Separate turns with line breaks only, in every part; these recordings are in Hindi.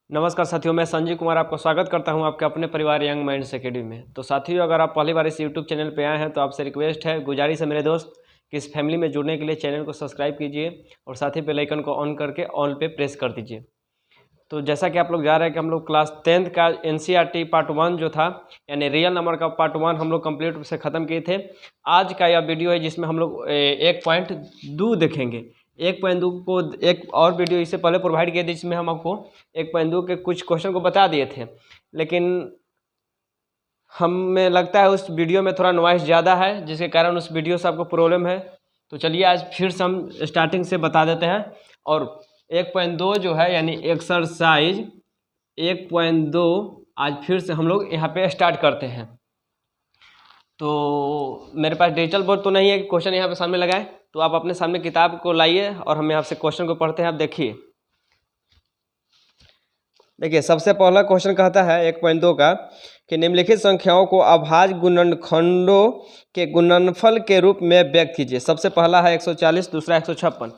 नमस्कार साथियों, मैं संजीव कुमार आपका स्वागत करता हूं आपके अपने परिवार यंग माइंड्स एकेडमी में। तो साथियों, अगर आप पहली बार इस यूट्यूब चैनल पे आए हैं तो आपसे रिक्वेस्ट है, गुजारिश है मेरे दोस्त कि इस फैमिली में जुड़ने के लिए चैनल को सब्सक्राइब कीजिए और साथ ही बेल आइकन को ऑन करके ऑल पे प्रेस कर दीजिए। तो जैसा कि आप लोग जा रहे हैं कि हम लोग क्लास 10th का NCERT पार्ट 1 जो था, यानी रियल नंबर का पार्ट 1 हम लोग कंप्लीट से ख़त्म किए थे। आज का यह वीडियो है जिसमें हम लोग 1.2 देखेंगे। 1.2 को एक और वीडियो इससे पहले प्रोवाइड किए थे जिसमें हम आपको 1.2 के कुछ क्वेश्चन को बता दिए थे, लेकिन हमें लगता है उस वीडियो में थोड़ा नॉइस ज़्यादा है, जिसके कारण उस वीडियो से आपको प्रॉब्लम है। तो चलिए आज फिर से हम स्टार्टिंग से बता देते हैं। और 1.2 जो है यानी एक्सरसाइज 1.2 आज फिर से हम लोग यहाँ पे स्टार्ट करते हैं। तो मेरे पास डिजिटल बोर्ड तो नहीं है कि क्वेश्चन यहाँ पे सामने लगाए, तो आप अपने सामने किताब को लाइए और हम यहाँ से क्वेश्चन को पढ़ते हैं। आप देखिए, सबसे पहला क्वेश्चन कहता है 1.2 का कि निम्नलिखित संख्याओं को अभाज्य गुणनखंडों के गुणनफल के रूप में व्यक्त कीजिए। सबसे पहला है 140, दूसरा 156।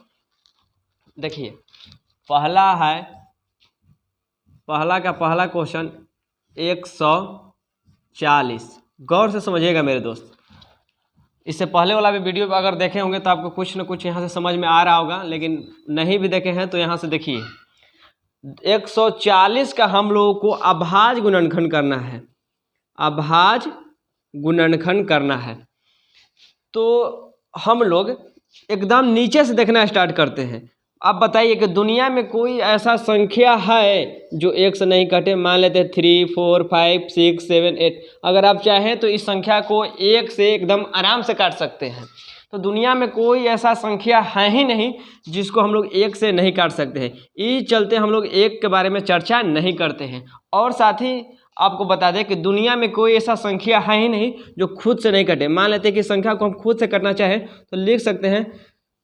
देखिए, पहला क्वेश्चन 140। गौर से समझिएगा मेरे दोस्त। इससे पहले वाला भी वीडियो अगर देखे होंगे तो आपको कुछ न कुछ यहाँ से समझ में आ रहा होगा, लेकिन नहीं भी देखे हैं तो यहाँ से देखिए 140 का हम लोगों को अभाज्य गुणनखंड करना है। अभाज्य गुणनखंड करना है तो हम लोग एकदम नीचे से देखना स्टार्ट करते हैं। अब बताइए कि दुनिया में कोई ऐसा संख्या है जो 1 से नहीं कटे। मान लेते हैं 3, 4, 5, 6, 7, 8। अगर आप चाहें तो इस संख्या को 1 से एकदम आराम से काट सकते हैं। तो दुनिया में कोई ऐसा संख्या है ही नहीं जिसको हम लोग 1 से नहीं काट सकते हैं। इस चलते हम लोग 1 के बारे में चर्चा नहीं करते हैं। और साथ ही आपको बता दें कि दुनिया में कोई ऐसा संख्या है ही नहीं जो खुद से नहीं कटे। मान लेते हैं कि संख्या को हम खुद से काटना चाहें तो लिख सकते हैं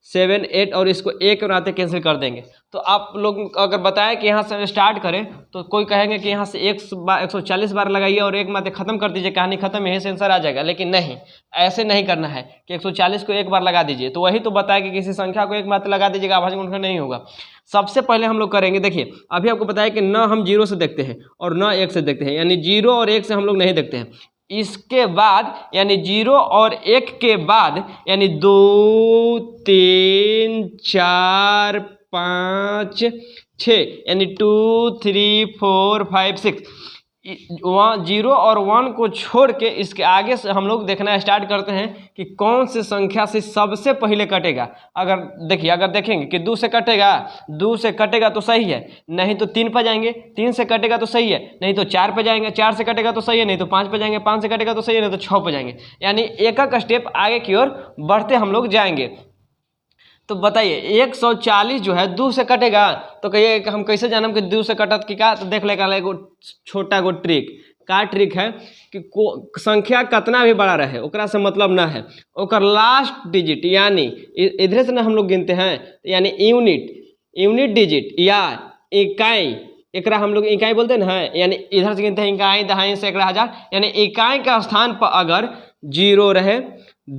7, 8 और इसको 1 बनाते कैंसिल कर देंगे। तो आप लोग अगर बताएं कि यहाँ से स्टार्ट करें तो कोई कहेंगे कि यहाँ से 140 बार लगाइए और 1 माते ख़त्म कर दीजिए, कहानी ख़त्म, यही से आंसर आ जाएगा। लेकिन नहीं, ऐसे नहीं करना है कि 140 को 1 बार लगा दीजिए। तो वही तो बताया कि किसी संख्या को 1 माते लगा दीजिएगा, अभाज्य गुणनखंड नहीं होगा। सबसे पहले हम लोग करेंगे, देखिए अभी आपको बताया कि न हम 0 से देखते हैं और न 1 से देखते हैं, यानी 0 और 1 से हम लोग नहीं देखते हैं। इसके बाद यानी 0 और 1 के बाद यानी 2, 3, 4, 5, 6 यानी 2, 3, 4, 5, 6 वहाँ 0 और 1 को छोड़ के इसके आगे से हम लोग देखना स्टार्ट करते हैं कि कौन सी संख्या से सबसे पहले कटेगा। अगर देखिए, अगर देखेंगे कि 2 से कटेगा, 2 से कटेगा तो सही है, नहीं तो 3 पर जाएंगे, 3 से कटेगा तो सही है, नहीं तो 4 पे जाएंगे, 4 से कटेगा तो सही है, नहीं तो 5 पे जाएंगे, 5 से कटेगा तो सही है, नहीं तो 6 पे जाएंगे। यानी एक एक स्टेप आगे की ओर बढ़ते हम लोग जाएंगे। तो बताइए 140 जो है 2 से कटेगा तो कहिए हम कैसे जानम कि 2 से कटत कि का। तो देख लेगा एगो छोटा एगो ट्रिक। का ट्रिक है कि संख्या कितना भी बड़ा रहे ओकरा से मतलब ना है, ओकर लास्ट डिजिट यानी इधर से ना हम लोग गिनते हैं, यानी यूनिट डिजिट या इकाई, एकरा हम लोग इकाई बोलते हैं ना, यानी इधर से गिनते हैं इकाई, दहाई, सैकड़ा, हजार, यानी इकाई का स्थान पर अगर 0 रहे,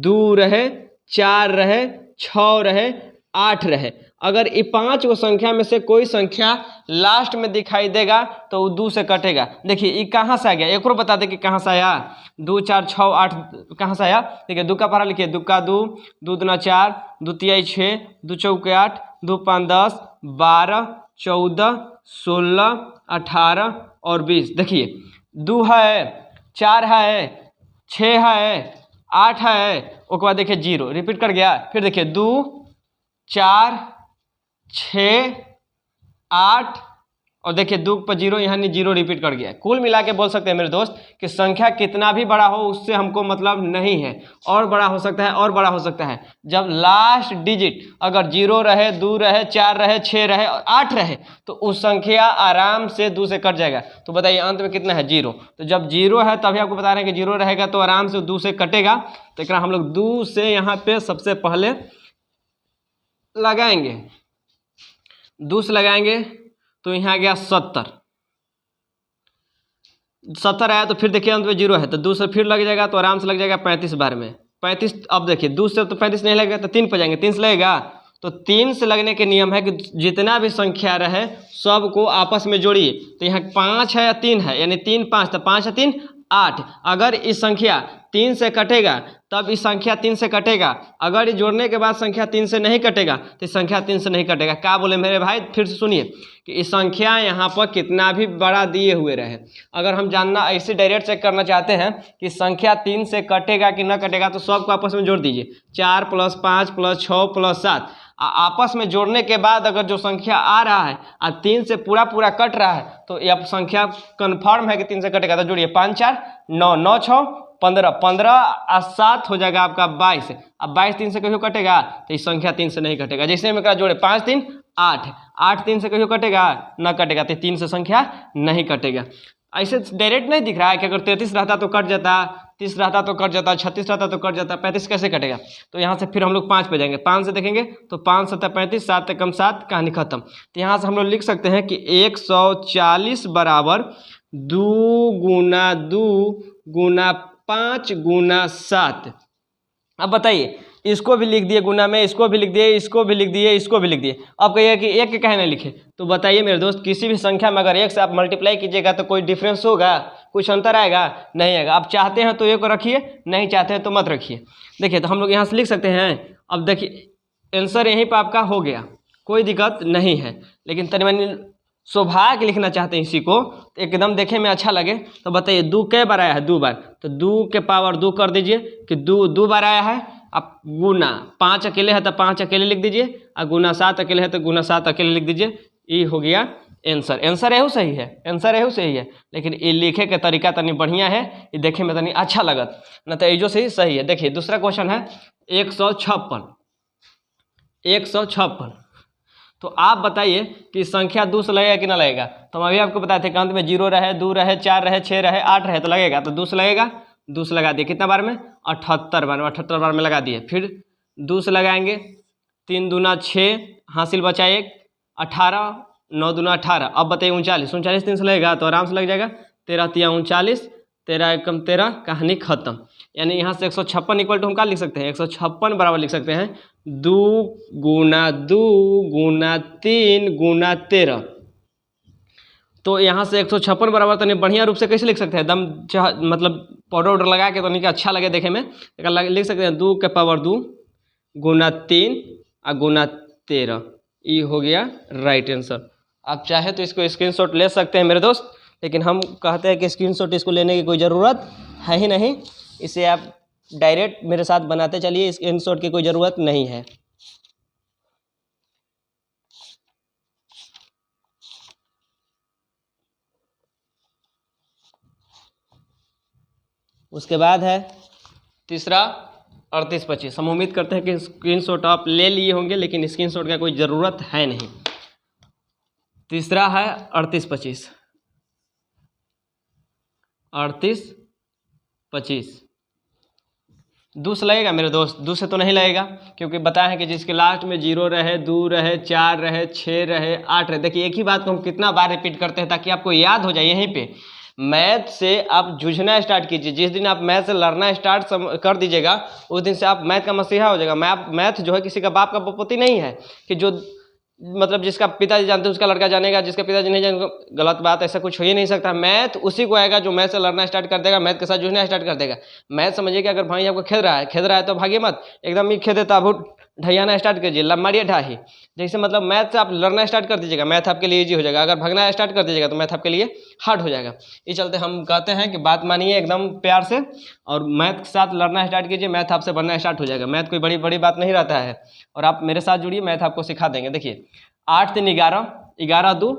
2 रहे, 4 रहे, 6 रहे, 8 रहे, अगर ये 5 को संख्या में से कोई संख्या लास्ट में दिखाई देगा तो वो 2 से कटेगा। देखिए ये कहाँ से आ गया, एक और बता दे कि कहाँ से आया। 2, 4, 6, 8 कहाँ से आया। देखिए 2 का पढ़ा लिखिए, 2 का 2, 2 दूना 4, 2 तिहाई 6, 2 चौके 8, 2 5 10, 12, 14, 16, 18 और 20। देखिए 2 है, 4 है, 6 है, 8 है, उसके बाद देखिए 0 रिपीट कर गया। फिर देखिए 2, 4, 6, 8 और देखिए 2 पर 0, यहाँ 0 रिपीट कर गया। कुल मिला के बोल सकते हैं मेरे दोस्त कि संख्या कितना भी बड़ा हो उससे हमको मतलब नहीं है, और बड़ा हो सकता है, और बड़ा हो सकता है। जब लास्ट डिजिट अगर 0 रहे, 2 रहे, 4 रहे, 6 रहे और 8 रहे तो उस संख्या आराम से 2 से कट जाएगा। तो बताइए अंत में कितना है, 0। तो जब 0 है तभी आपको बता रहे हैं कि 0 रहेगा तो आराम से 2 से कटेगा। तो एक हम लोग 2 से यहाँ पे सबसे पहले लगाएंगे, 2 से लगाएंगे तो यहाँ गया 70 आया। तो फिर देखिए अंत में 0 है तो 2 से फिर लग जाएगा, तो आराम से लग जाएगा 35 बार में 35। अब देखिए 2 से तो 35 नहीं लगेगा तो 3 पे जाएंगे, 3 से लगेगा तो 3 से लगने के नियम है कि जितना भी संख्या रहे सबको आपस में जोड़िए। तो यहाँ 5 है या 3 है, यानी 3 5, तो 5 या 3 8। अगर इस संख्या 3 से कटेगा तब इस संख्या 3 से कटेगा, अगर ये जोड़ने के बाद संख्या 3 से नहीं कटेगा तो इस संख्या 3 से नहीं कटेगा। क्या बोले मेरे भाई, फिर से सुनिए कि इस संख्या यहाँ पर कितना भी बड़ा दिए हुए रहे, अगर हम जानना ऐसे डायरेक्ट चेक करना चाहते हैं कि संख्या 3 से कटेगा कि न कटेगा, तो सबको आपस में जोड़ दीजिए। 4 + 5 + 6 + 7, आपस में जोड़ने के बाद अगर जो संख्या आ रहा है और 3 से पूरा कट रहा है तो यह संख्या कन्फर्म है कि 3 से कटेगा। तो जोड़िए 5 4 9, 9 6 15, 15 और 7 हो जाएगा आपका 22। अब 22 3 से कहीं कटेगा तो इस संख्या 3 से नहीं कटेगा। जैसे में जोड़े 5 3 8, 8 3 से कहीं कटेगा न कटेगा, तो 3 से संख्या नहीं कटेगा। ऐसे डायरेक्ट नहीं दिख रहा है कि अगर 33 रहता तो कट जाता, 30 रहता तो कट जाता, 36 रहता तो कट जाता, 35 कैसे कटेगा। तो यहाँ से फिर हम लोग 5 पे जाएंगे, 5 से देखेंगे तो 5 7 35, 7 से कम 7, कहानी खत्म। तो यहाँ से हम लोग लिख सकते हैं कि 140 बराबर 2 × 2 × 5 × 7। अब बताइए, इसको भी लिख दिए गुना में, इसको भी लिख दिए, इसको भी लिख दिए, इसको भी लिख दिए। अब कहिए कि एक के कहे नहीं लिखे, तो बताइए मेरे दोस्त, किसी भी संख्या में अगर 1 से आप मल्टीप्लाई कीजिएगा तो कोई डिफरेंस होगा, कुछ अंतर आएगा? नहीं आएगा। आप चाहते हैं तो 1 रखिए, नहीं चाहते हैं तो मत रखिए। देखिए तो हम लोग यहाँ से लिख सकते हैं। अब देखिए आंसर यहीं पर आपका हो गया, कोई दिक्कत नहीं है। लेकिन तनि मनी सौभाग्य लिखना चाहते हैं इसी को, तो एकदम देखे में अच्छा लगे। तो बताइए 2 कै बार आया है? 2 बार। तो 2 के पावर 2 कर दीजिए कि 2 बार आया है। अब गुना 5 अकेले है तो 5 अकेले लिख दीजिए, और गुना 7 अकेले है तो गुना 7 अकेले लिख दीजिए। ये हो गया आंसर। आंसर एहू सही है, आंसर एहू सही है, लेकिन ये लिखे के तरीका तनी बढ़िया है, ये देखे में तनी अच्छा लगत, न तो एजो से ही सही है। देखिए दूसरा क्वेश्चन है 156। तो आप बताइए कि संख्या 2 से लगेगा कि ना लगेगा। तो हम अभी आपको बताए थे कि अंत में 0 रहे, 2 रहे, 4 रहे, 6 रहे, 8 रहे तो लगेगा। तो 2 से लगेगा, 2 से लगा दिए कितना बार में? 78 बार में, 78 बार में लगा दिए। फिर 2 से लगाएंगे, 3 दूना 6, हासिल बचा 1, 18, 9 दूना 18। अब बताइए 39, 39 3 से लगेगा तो आराम से लग जाएगा। 13 3 39, 13 एकम 13, कहानी खत्म। यानी यहाँ से 156 इक्वल टू हम क्या लिख सकते हैं? 156 बराबर लिख सकते हैं 2 × 2 × 3 × 13। तो यहाँ से 156 बराबर तो नहीं बढ़िया रूप से कैसे लिख सकते हैं? एकदम मतलब पाउडर लगा के तो नहीं अच्छा लगे देखे में, लिख सकते हैं 2 के पावर 2 × 3 और × 13। ये हो गया राइट आंसर। आप चाहे तो इसको स्क्रीनशॉट ले सकते हैं मेरे दोस्त, लेकिन हम कहते हैं कि स्क्रीनशॉट इसको लेने की कोई ज़रूरत है ही नहीं। इसे आप डायरेक्ट मेरे साथ बनाते चलिए, स्क्रीनशॉट की कोई ज़रूरत नहीं है। उसके बाद है तीसरा 38 25। हम उम्मीद करते हैं कि स्क्रीनशॉट आप ले लिए होंगे, लेकिन स्क्रीनशॉट का कोई ज़रूरत है नहीं। तीसरा है 38 25। 38 25 2 से लगेगा मेरे दोस्त? 2 से तो नहीं लगेगा, क्योंकि बताया है कि जिसके लास्ट में 0 रहे, 2 रहे, 4 रहे, 6 रहे, 8 रहे। देखिए एक ही बात को हम कितना बार रिपीट करते हैं ताकि आपको याद हो जाए। यहीं पे मैथ से आप जूझना स्टार्ट कीजिए। जिस दिन आप मैथ से लड़ना स्टार्ट कर दीजिएगा उस दिन से आप मैथ का मसीहा हो जाएगा। मैथ जो है किसी का बाप का बपोती नहीं है कि जो मतलब जिसका पिताजी जानते हैं उसका लड़का जानेगा, जिसका पिताजी नहीं जाने, गलत बात, ऐसा कुछ हो ही नहीं सकता। मैथ उसी को आएगा जो मैथ से लड़ना स्टार्ट कर देगा, मैथ के साथ जूझना स्टार्ट कर देगा। मैथ समझिए कि अगर भाई आपको खेद रहा है तो भागिए मत, एकदम ही खेदे ताबूत ढैयाना स्टार्ट कीजिए, मारिए ढाही। जैसे मतलब मैथ से आप लड़ना स्टार्ट कर दीजिएगा, मैथ आपके लिए ईजी हो जाएगा। अगर भागना स्टार्ट कर दीजिएगा तो मैथ आपके लिए हार्ड हो जाएगा। इस चलते हम कहते हैं कि बात मानिए एकदम प्यार से, और मैथ के साथ लड़ना स्टार्ट कीजिए, मैथ आपसे बनना स्टार्ट हो जाएगा। मैथ कोई बड़ी बात नहीं रहता है, और आप मेरे साथ जुड़िए, मैथ आपको सिखा देंगे। देखिए 8 3 11, 11 2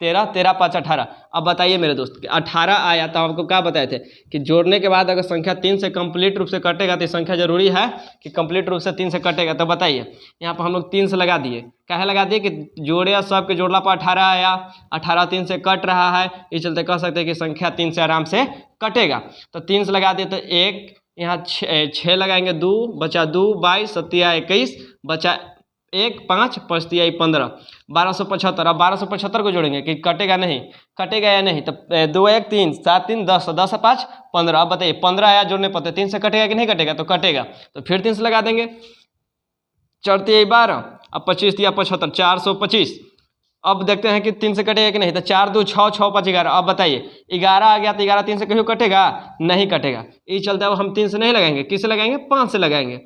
13, 13 5 18। अब बताइए मेरे दोस्त 18 आया तो आपको क्या बताए थे कि जोड़ने के बाद अगर संख्या 3 से कंप्लीट रूप से कटेगा तो संख्या जरूरी है कि कंप्लीट रूप से 3 से कटेगा। तो बताइए यहाँ पर हम लोग 3 से लगा दिए, क्या लगा दिए कि जोड़े सब के जोड़ला पर 18 आया, 18 3 से कट रहा है, इस चलते कह सकते हैं कि संख्या 3 से आराम से कटेगा। तो 3 से लगा दिए तो 1, यहाँ 6 लगाएंगे, 2 बचा 2, 22 7 21 बचा 1 5 5 15, 1275। अब 1275 को जोड़ेंगे कि कटेगा नहीं, कटेगा या नहीं। तो 2 1 3 7 3 10, 10 5 15। अब बताइए 15 आया जोड़ने पर 3 से कटेगा कि नहीं कटेगा? तो कटेगा। तो फिर 3 से लगा देंगे, 4 3 12 अब 25 दिया 75, 425। अब देखते हैं कि 3 से कटेगा कि नहीं, तो 4 2 6 6 5 11। अब बताइए 11 आ गया तो 11 3 से कहीं कटेगा, नहीं कटेगा। ये चलता है हम 3 से नहीं लगाएंगे, किससे लगाएंगे, 5 से लगाएंगे।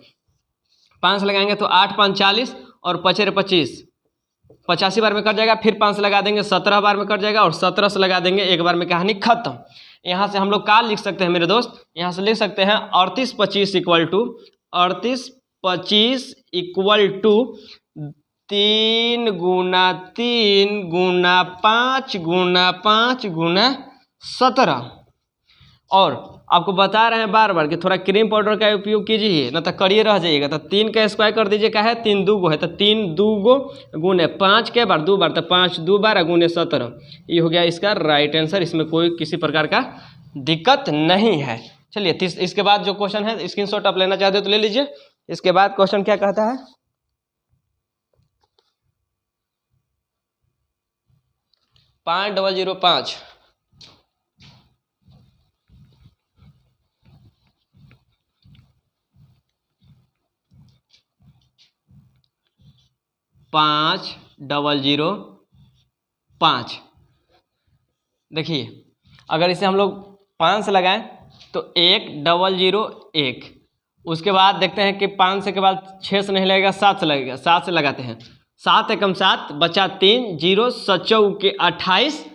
5 से लगाएंगे तो 8 5 40 और 5 25, 85 बार में कट जाएगा। फिर 5 से लगा देंगे 17 बार में कट जाएगा और 17 से लगा देंगे, एक बार में कहानी खत्म। यहाँ से हम लोग क्या लिख सकते हैं मेरे दोस्त, यहाँ से लिख सकते हैं 38 25 इक्वल टू 38 25 इक्वल टू 3 गुना 3 गुना 5 गुना 5 गुना 17। और आपको बता रहे हैं बार बार कि थोड़ा क्रीम पाउडर का उपयोग कीजिए, ना तो कड़िए रह जाइएगा। तो 3 का स्क्वायर कर दीजिए, क्या है 3 2 गो है, तो 3 2 गो गुने 5 के बार 2 बार, तो 5 2 बार गुने 17। ये हो गया इसका राइट आंसर। इसमें कोई किसी प्रकार का दिक्कत नहीं है। चलिए इसके बाद जो क्वेश्चन है, स्क्रीनशॉट आप लेना चाहते हो तो ले लीजिए। इसके बाद क्वेश्चन क्या कहता है, 5005। पाँच 005। देखिए अगर इसे हम लोग 5 से लगाएं तो 1001। उसके बाद देखते हैं कि 5 से के बाद 6 से नहीं लगेगा, 7 से लगेगा। 7 से लगाते हैं, 7 एकम 7 बचा 3 0 7 28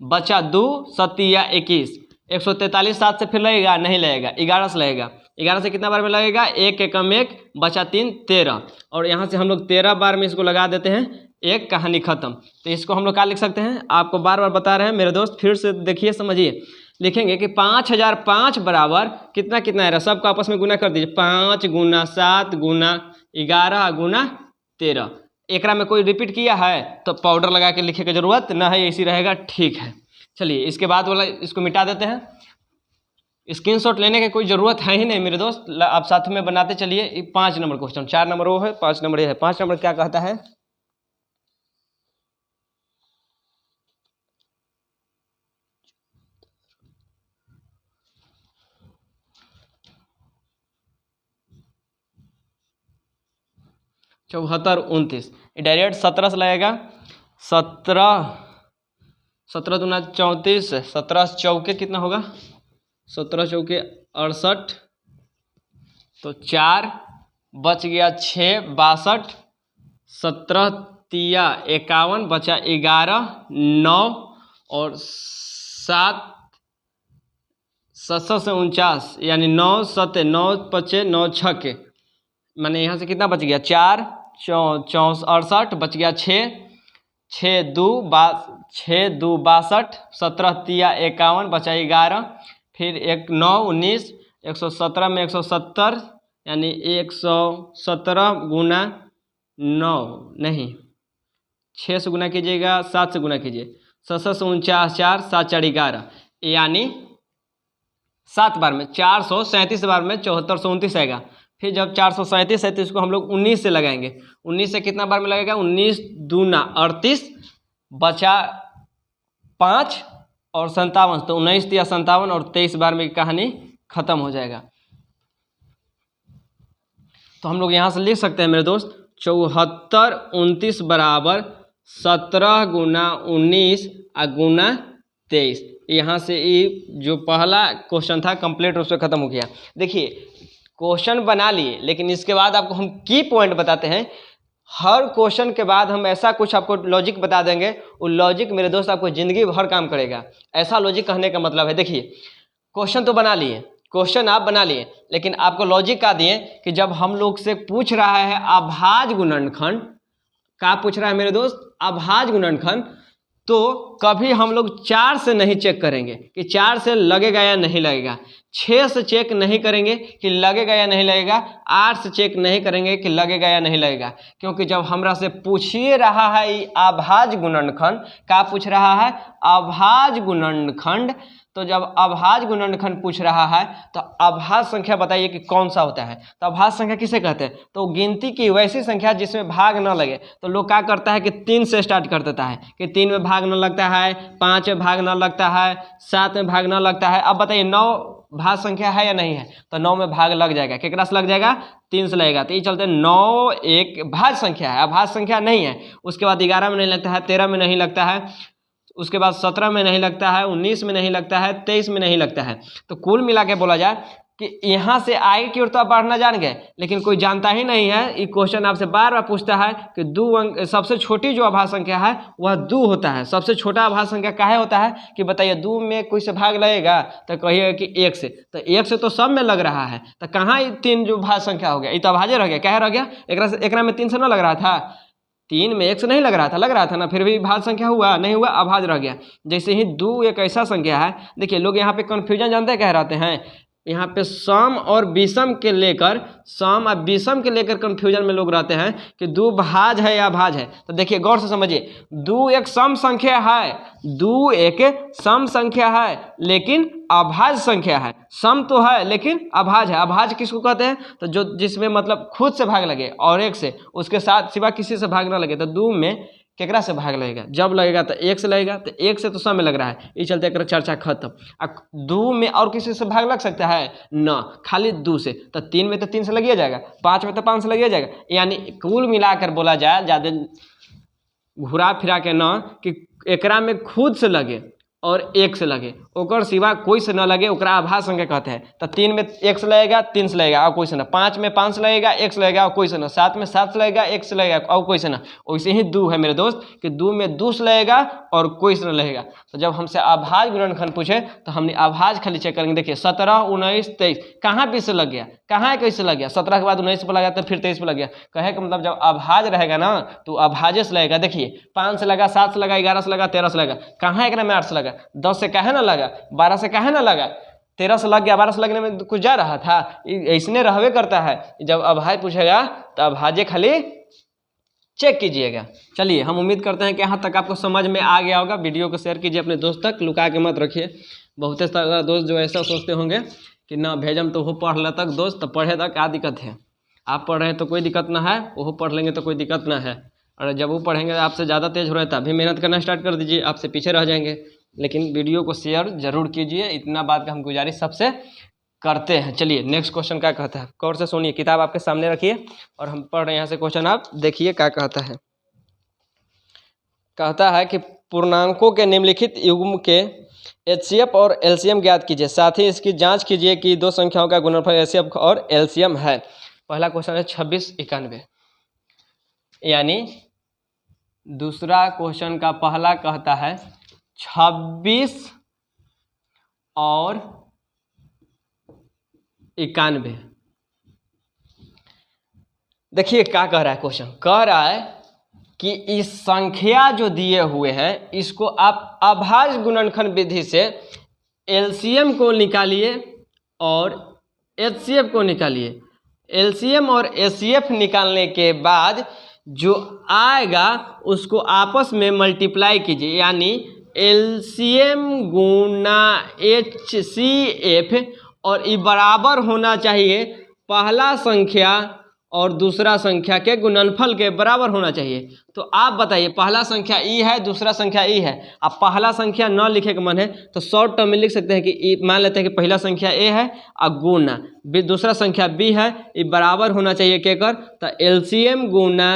बचा 2 7 21। 143 7 से फिर लगेगा, नहीं लगेगा। 11 से लगेगा, 11 से कितना बार में लगेगा, 1 एकम 1 बचा 3 13। और यहाँ से हम लोग 13 बार में इसको लगा देते हैं, एक कहानी खत्म। तो इसको हम लोग क्या लिख सकते हैं, आपको बार बार बता रहे हैं मेरे दोस्त, फिर से देखिए समझिए। लिखेंगे कि 5005 बराबर कितना कितना है, सबको आपस में गुना कर दीजिए। 5 गुना 7 गुना 11 गुना 13। एकरा में कोई रिपीट किया है तो पाउडर लगा के लिखे की जरूरत ना है, इसी रहेगा, ठीक है। चलिए इसके बाद वाला इसको मिटा देते हैं। स्क्रीनशॉट लेने की कोई ज़रूरत है ही नहीं मेरे दोस्त, आप साथ में बनाते चलिए। 5 नंबर क्वेश्चन, 4 नंबर वो है, 5 नंबर ये है। 5 नंबर क्या कहता है, चौहत्तर 29। डायरेक्ट 17 से लगेगा। 17 दूना 34, 17 चौके कितना होगा, 17 चौके 68, तो 4 बच गया 6 62, 17 तिया 51 बचा 11 9 और 7 7 से 49, यानी 9 7 9 5 9 6 के, मैंने यहाँ से कितना बच गया, 4 68 बच गया 6 6 2 62, 17 तिया 51 बचा 11, फिर 1 9 19, 117 में 170 यानी 117 गुना 9 नहीं 6 से गुना कीजिएगा, 7 से गुना कीजिए। 7 से 49 4 7 4 11, यानी 7 बार में 437 बार में 7429 आएगा। फिर जब 437 है तो इसको हम लोग 19 से लगाएंगे। 19 से कितना बार में लगेगा, 19 दूना 38 बचा 5 और 57, तो 19 या 57 और 23 बार में कहानी खत्म हो जाएगा। तो हम लोग यहाँ से लिख सकते हैं मेरे दोस्त, 74 29 बराबर 17 गुना 19 गुना 23। यहाँ से ये जो पहला क्वेश्चन था कंप्लीट रूप से खत्म हो गया। देखिए क्वेश्चन बना लिए, लेकिन इसके बाद आपको हम की पॉइंट बताते हैं। हर क्वेश्चन के बाद हम ऐसा कुछ आपको लॉजिक बता देंगे, वो लॉजिक मेरे दोस्त आपको ज़िंदगी भर काम करेगा। ऐसा लॉजिक कहने का मतलब है, देखिए क्वेश्चन तो बना लिए, क्वेश्चन आप बना लिए, लेकिन आपको लॉजिक का दिए कि जब हम लोग से पूछ रहा है अभाज्य गुणनखंड, क्या पूछ रहा है मेरे दोस्त, अभाज्य गुणनखंड, तो कभी हम लोग 4 से नहीं चेक करेंगे कि 4 से लगेगा या नहीं लगेगा, 6 से चेक नहीं करेंगे कि लगेगा या नहीं लगेगा, 8 से चेक नहीं करेंगे कि लगेगा या नहीं लगेगा। क्योंकि जब हमरा से पूछिए रहा है अभाज्य गुणनखंड, क्या पूछ रहा है, अभाज्य गुणनखंड, तो जब अभाज्य गुणनखंड पूछ रहा है तो अभाज्य संख्या बताइए कि कौन सा होता है। तो अभाज्य संख्या किसे कहते हैं, तो गिनती की वैसी संख्या जिसमें भाग न लगे। तो लोग क्या करता है कि 3 से स्टार्ट कर देता है कि 3 में भाग न लगता है, 5 में भाग न लगता है, 7 में भाग न लगता है। अब बताइए 9 भाज्य संख्या है या नहीं है, तो 9 में भाग लग जाएगा। केकरा से लग जाएगा? 3 से लगेगा। तो ये चलते 9 एक भाज्य संख्या है, अभाज्य संख्या नहीं है। उसके बाद 11 में नहीं लगता है, 13 में नहीं लगता है, उसके बाद 17 में नहीं लगता है, 19 में नहीं लगता है, 23 में नहीं लगता है। तो कुल मिला के बोला जाए कि यहाँ से आगे की ओर तो आप बढ़ना जान गए, लेकिन कोई जानता ही नहीं है। ये क्वेश्चन आपसे बार बार पूछता है कि 2 अंक सबसे छोटी जो अभाज्य संख्या है वह 2 होता है। सबसे छोटा अभाज्य संख्या काहे होता है कि बताइए, 2 में कोई से भाग लगेगा तो कहिएगा कि 1 से, तो 1 से तो सब में लग रहा है, तो कहाँ 3 जो भाज्य संख्या हो गया, ये तो अभाज्य रह गया। क्या रह गया? एकरा में 3 से न लग रहा था, 3 में 1 से नहीं लग रहा था, लग रहा था ना, फिर भी भाज्य संख्या हुआ नहीं हुआ, अभाज्य रह गया। जैसे ही 2 एक ऐसा संख्या है, देखिए लोग यहाँ पे कन्फ्यूजन जानते क्या रहते हैं, यहाँ पे सम और विषम के लेकर, सम और विषम के लेकर कंफ्यूजन में लोग रहते हैं कि 2 भाज्य है या अभाज्य है। तो देखिए गौर से समझिए, 2 एक सम संख्या है, 2 एक सम संख्या है लेकिन अभाज्य संख्या है। सम तो है लेकिन अभाज्य है। अभाज्य किसको कहते हैं? तो जो जिसमें मतलब खुद से भाग लगे और 1 से, उसके साथ सिवा किसी से भाग ना लगे। तो 2 में केकरा से भाग लगेगा? जब लगेगा तो 1 से लगेगा, तो 1 से तो सब में लग रहा है, ये चलते एक चर्चा खत्म। 2 में और किसी से भाग लग सकता है ना, खाली 2 से। तो 3 में तो 3 से लगिए जाएगा, 5 में तो 5 से लगिए जाएगा। यानी कुल मिलाकर बोला जाए, ज़्यादा घुरा फिरा के ना, कि एकरा में खुद से लगे और 1 से लगे, ओकर सिवा कोई से न लगे, ओकरा अभाज्य संख्या कहते हैं। तो 3 में 1 से लगेगा, 3 से लगेगा और कोई से ना, 5 में 5 से लगेगा, 1 से लगेगा और कोई से ना, 7 में 7 से लगेगा, 1 से लगेगा और कोई से ना। वैसे ही 2 है मेरे दोस्त कि 2 में 2 से लगेगा और कोई से ना लगेगा। तो जब हमसे अभाज्य गुणनखंड पूछे तो हमने अभाज्य खाली चेक करेंगे। देखिए 17, 19, 23 कहाँ पे से लग गया, कहाँ कैसे लग गया? 17 के बाद 19 पर लगा तो फिर 23 पर लग गया। कहे का मतलब जब अभाज्य रहेगा ना तो अभाज्य से लगेगा। देखिए 5 से लगा, 7 से लगा, 11 से लगा, 13 से लगा, कहाँ एक में 8 से लगा, 10 से काहे ना लगा, 12 से काहे ना लगा, 13 से लग गया, 12 से लगने में कुछ जा रहा था, ऐसने रहवे करता है। जब अभाज्य पूछेगा तो अभाज्य खाली चेक कीजिएगा। चलिए, हम उम्मीद करते हैं कि यहाँ तक आपको समझ में आ गया होगा। वीडियो को शेयर कीजिए अपने दोस्त तक, लुका के मत रखिए। बहुत सारा दोस्त जो ऐसा सोचते होंगे कि ना भेजम तो वो पढ़ ले तक, दोस्त तो पढ़े तक क्या दिक्कत है, आप पढ़ रहे हैं तो कोई दिक्कत ना है, वो पढ़ लेंगे तो कोई दिक्कत ना है। और जब वो पढ़ेंगे आपसे ज़्यादा तेज हो रहा है तभी मेहनत करना स्टार्ट कर दीजिए, आपसे पीछे रह जाएंगे। लेकिन वीडियो को शेयर जरूर कीजिए, इतना बात का हम गुजारिश सबसे करते हैं। चलिए नेक्स्ट क्वेश्चन क्या कहता है, गौर से सुनिए, किताब आपके सामने रखिए और हम पढ़ रहे हैं यहाँ से क्वेश्चन, आप देखिए क्या कहता है। कहता है कि पूर्णांकों के निम्नलिखित युग्म के एचसीएफ और एलसीएम ज्ञात कीजिए, साथ ही इसकी जांच कीजिए कि 2 संख्याओं का गुणनफल एचसीएफ और एलसीएम है। पहला क्वेश्चन है 2691, यानी दूसरा क्वेश्चन का पहला कहता है 26 और 91। देखिए क्या कह रहा है क्वेश्चन, कह रहा है कि इस संख्या जो दिए हुए हैं इसको आप अभाज्य गुणनखंड विधि से एलसीएम को निकालिए और एचसीएफ को निकालिए। एलसीएम और एचसीएफ निकालने के बाद जो आएगा उसको आपस में मल्टीप्लाई कीजिए, यानी एलसीएम गुना एचसीएफ, और ये बराबर होना चाहिए पहला संख्या और दूसरा संख्या के गुणनफल के बराबर होना चाहिए। तो आप बताइए, पहला संख्या ई है, दूसरा संख्या ई है। अब पहला संख्या न लिखे का मन है तो शॉर्ट टर्म में लिख सकते हैं कि मान लेते हैं कि पहला संख्या ए है और गुना दूसरा संख्या बी है, ये बराबर होना चाहिए केकर, तो एलसीएम गुना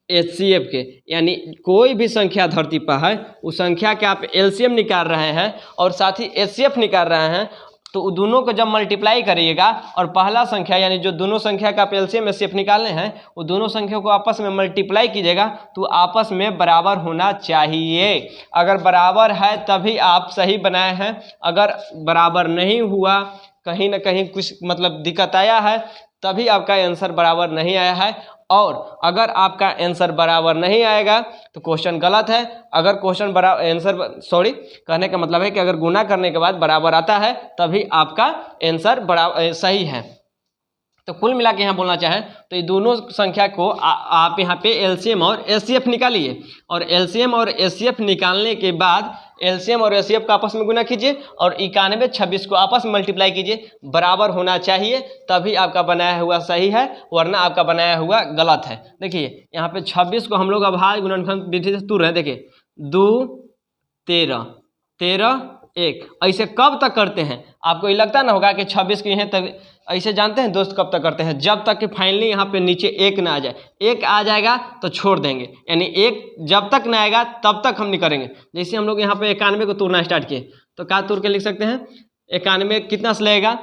एचसीएफ के। यानी कोई भी संख्या धरती पर है उस संख्या के आप एलसीएम निकाल रहे हैं और साथ ही एचसीएफ निकाल रहे हैं, तो दोनों को जब मल्टीप्लाई करिएगा और पहला संख्या यानी जो दोनों संख्या का आप एलसीएम एचसीएफ निकालने हैं वो दोनों संख्या को आपस में मल्टीप्लाई कीजिएगा तो आपस में बराबर होना चाहिए। अगर बराबर है तभी आप सही बनाए हैं, अगर बराबर नहीं हुआ, कहीं ना कहीं कुछ मतलब दिक्कत आया है, तभी आपका आंसर बराबर नहीं आया है। और अगर आपका आंसर बराबर नहीं आएगा तो क्वेश्चन गलत है। अगर क्वेश्चन कहने का मतलब है कि अगर गुना करने के बाद बराबर आता है तभी आपका आंसर सही है। तो कुल मिला के यहाँ बोलना चाहें तो ये दोनों संख्या को आप यहाँ पे एलसीएम और एचसीएफ निकालिए, और एलसीएम और एचसीएफ निकालने के बाद एलसीएम और एचसीएफ का आपस में गुना कीजिए और 91 26 को आपस में मल्टीप्लाई कीजिए, बराबर होना चाहिए तभी आपका बनाया हुआ सही है, वरना आपका बनाया हुआ गलत है। देखिए यहाँ पे 26 को हम लोग अभाज्य गुणनखंड विधि से तोड़ रहे हैं। देखिए 2 13 13 1। ऐसे कब तक करते हैं? आपको ये लगता ना होगा कि 26 की है तब ऐसे जानते हैं दोस्त कब तक करते हैं? जब तक कि फाइनली यहाँ पे नीचे 1 ना आ जाए। 1 आ जाएगा तो छोड़ देंगे, यानी 1 जब तक ना आएगा तब तक हम नहीं करेंगे। जैसे हम लोग यहाँ पे 91 को तोड़ना स्टार्ट किए तो क्या तोड़ के लिख सकते हैं? 91 कितना से लगेगा?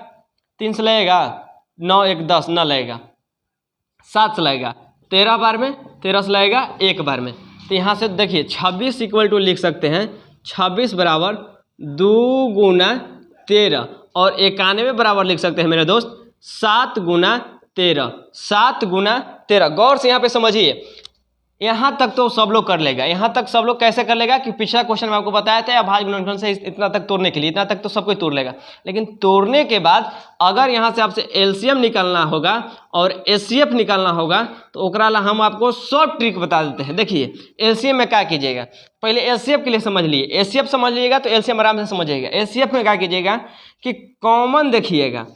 3 से लगेगा, 9 1 10 ना लगेगा, 7 से लगेगा, 13 बार में 13 से लगेगा 1 बार में। तो यहाँ से देखिए 26 इक्वल टू लिख सकते हैं 26 बराबर 2 गुना 13 और 91 बराबर लिख सकते हैं मेरे दोस्त 7 गुना 13। 7 गुना 13, गौर से यहाँ पे समझिए। यहाँ तक तो सब लोग कर लेगा। यहाँ तक सब लोग कैसे कर लेगा कि पिछला क्वेश्चन में आपको बताया था अभाज्य गुणनखंड से इतना तक तोड़ने के लिए, इतना तक तो सब कोई तोड़ लेगा। लेकिन तोड़ने के बाद अगर यहाँ से आपसे एलसीएम निकालना होगा और एचसीएफ निकालना होगा तो ओकरा ला हम आपको शॉर्ट ट्रिक बता देते हैं। देखिए एलसीएम में क्या कीजिएगा, पहले एचसीएफ के लिए समझ लिए, एचसीएफ समझ लीजिएगा तो एलसीएम आराम से समझिएगा। एचसीएफ में क्या कीजिएगा कि कॉमन देखिएगा,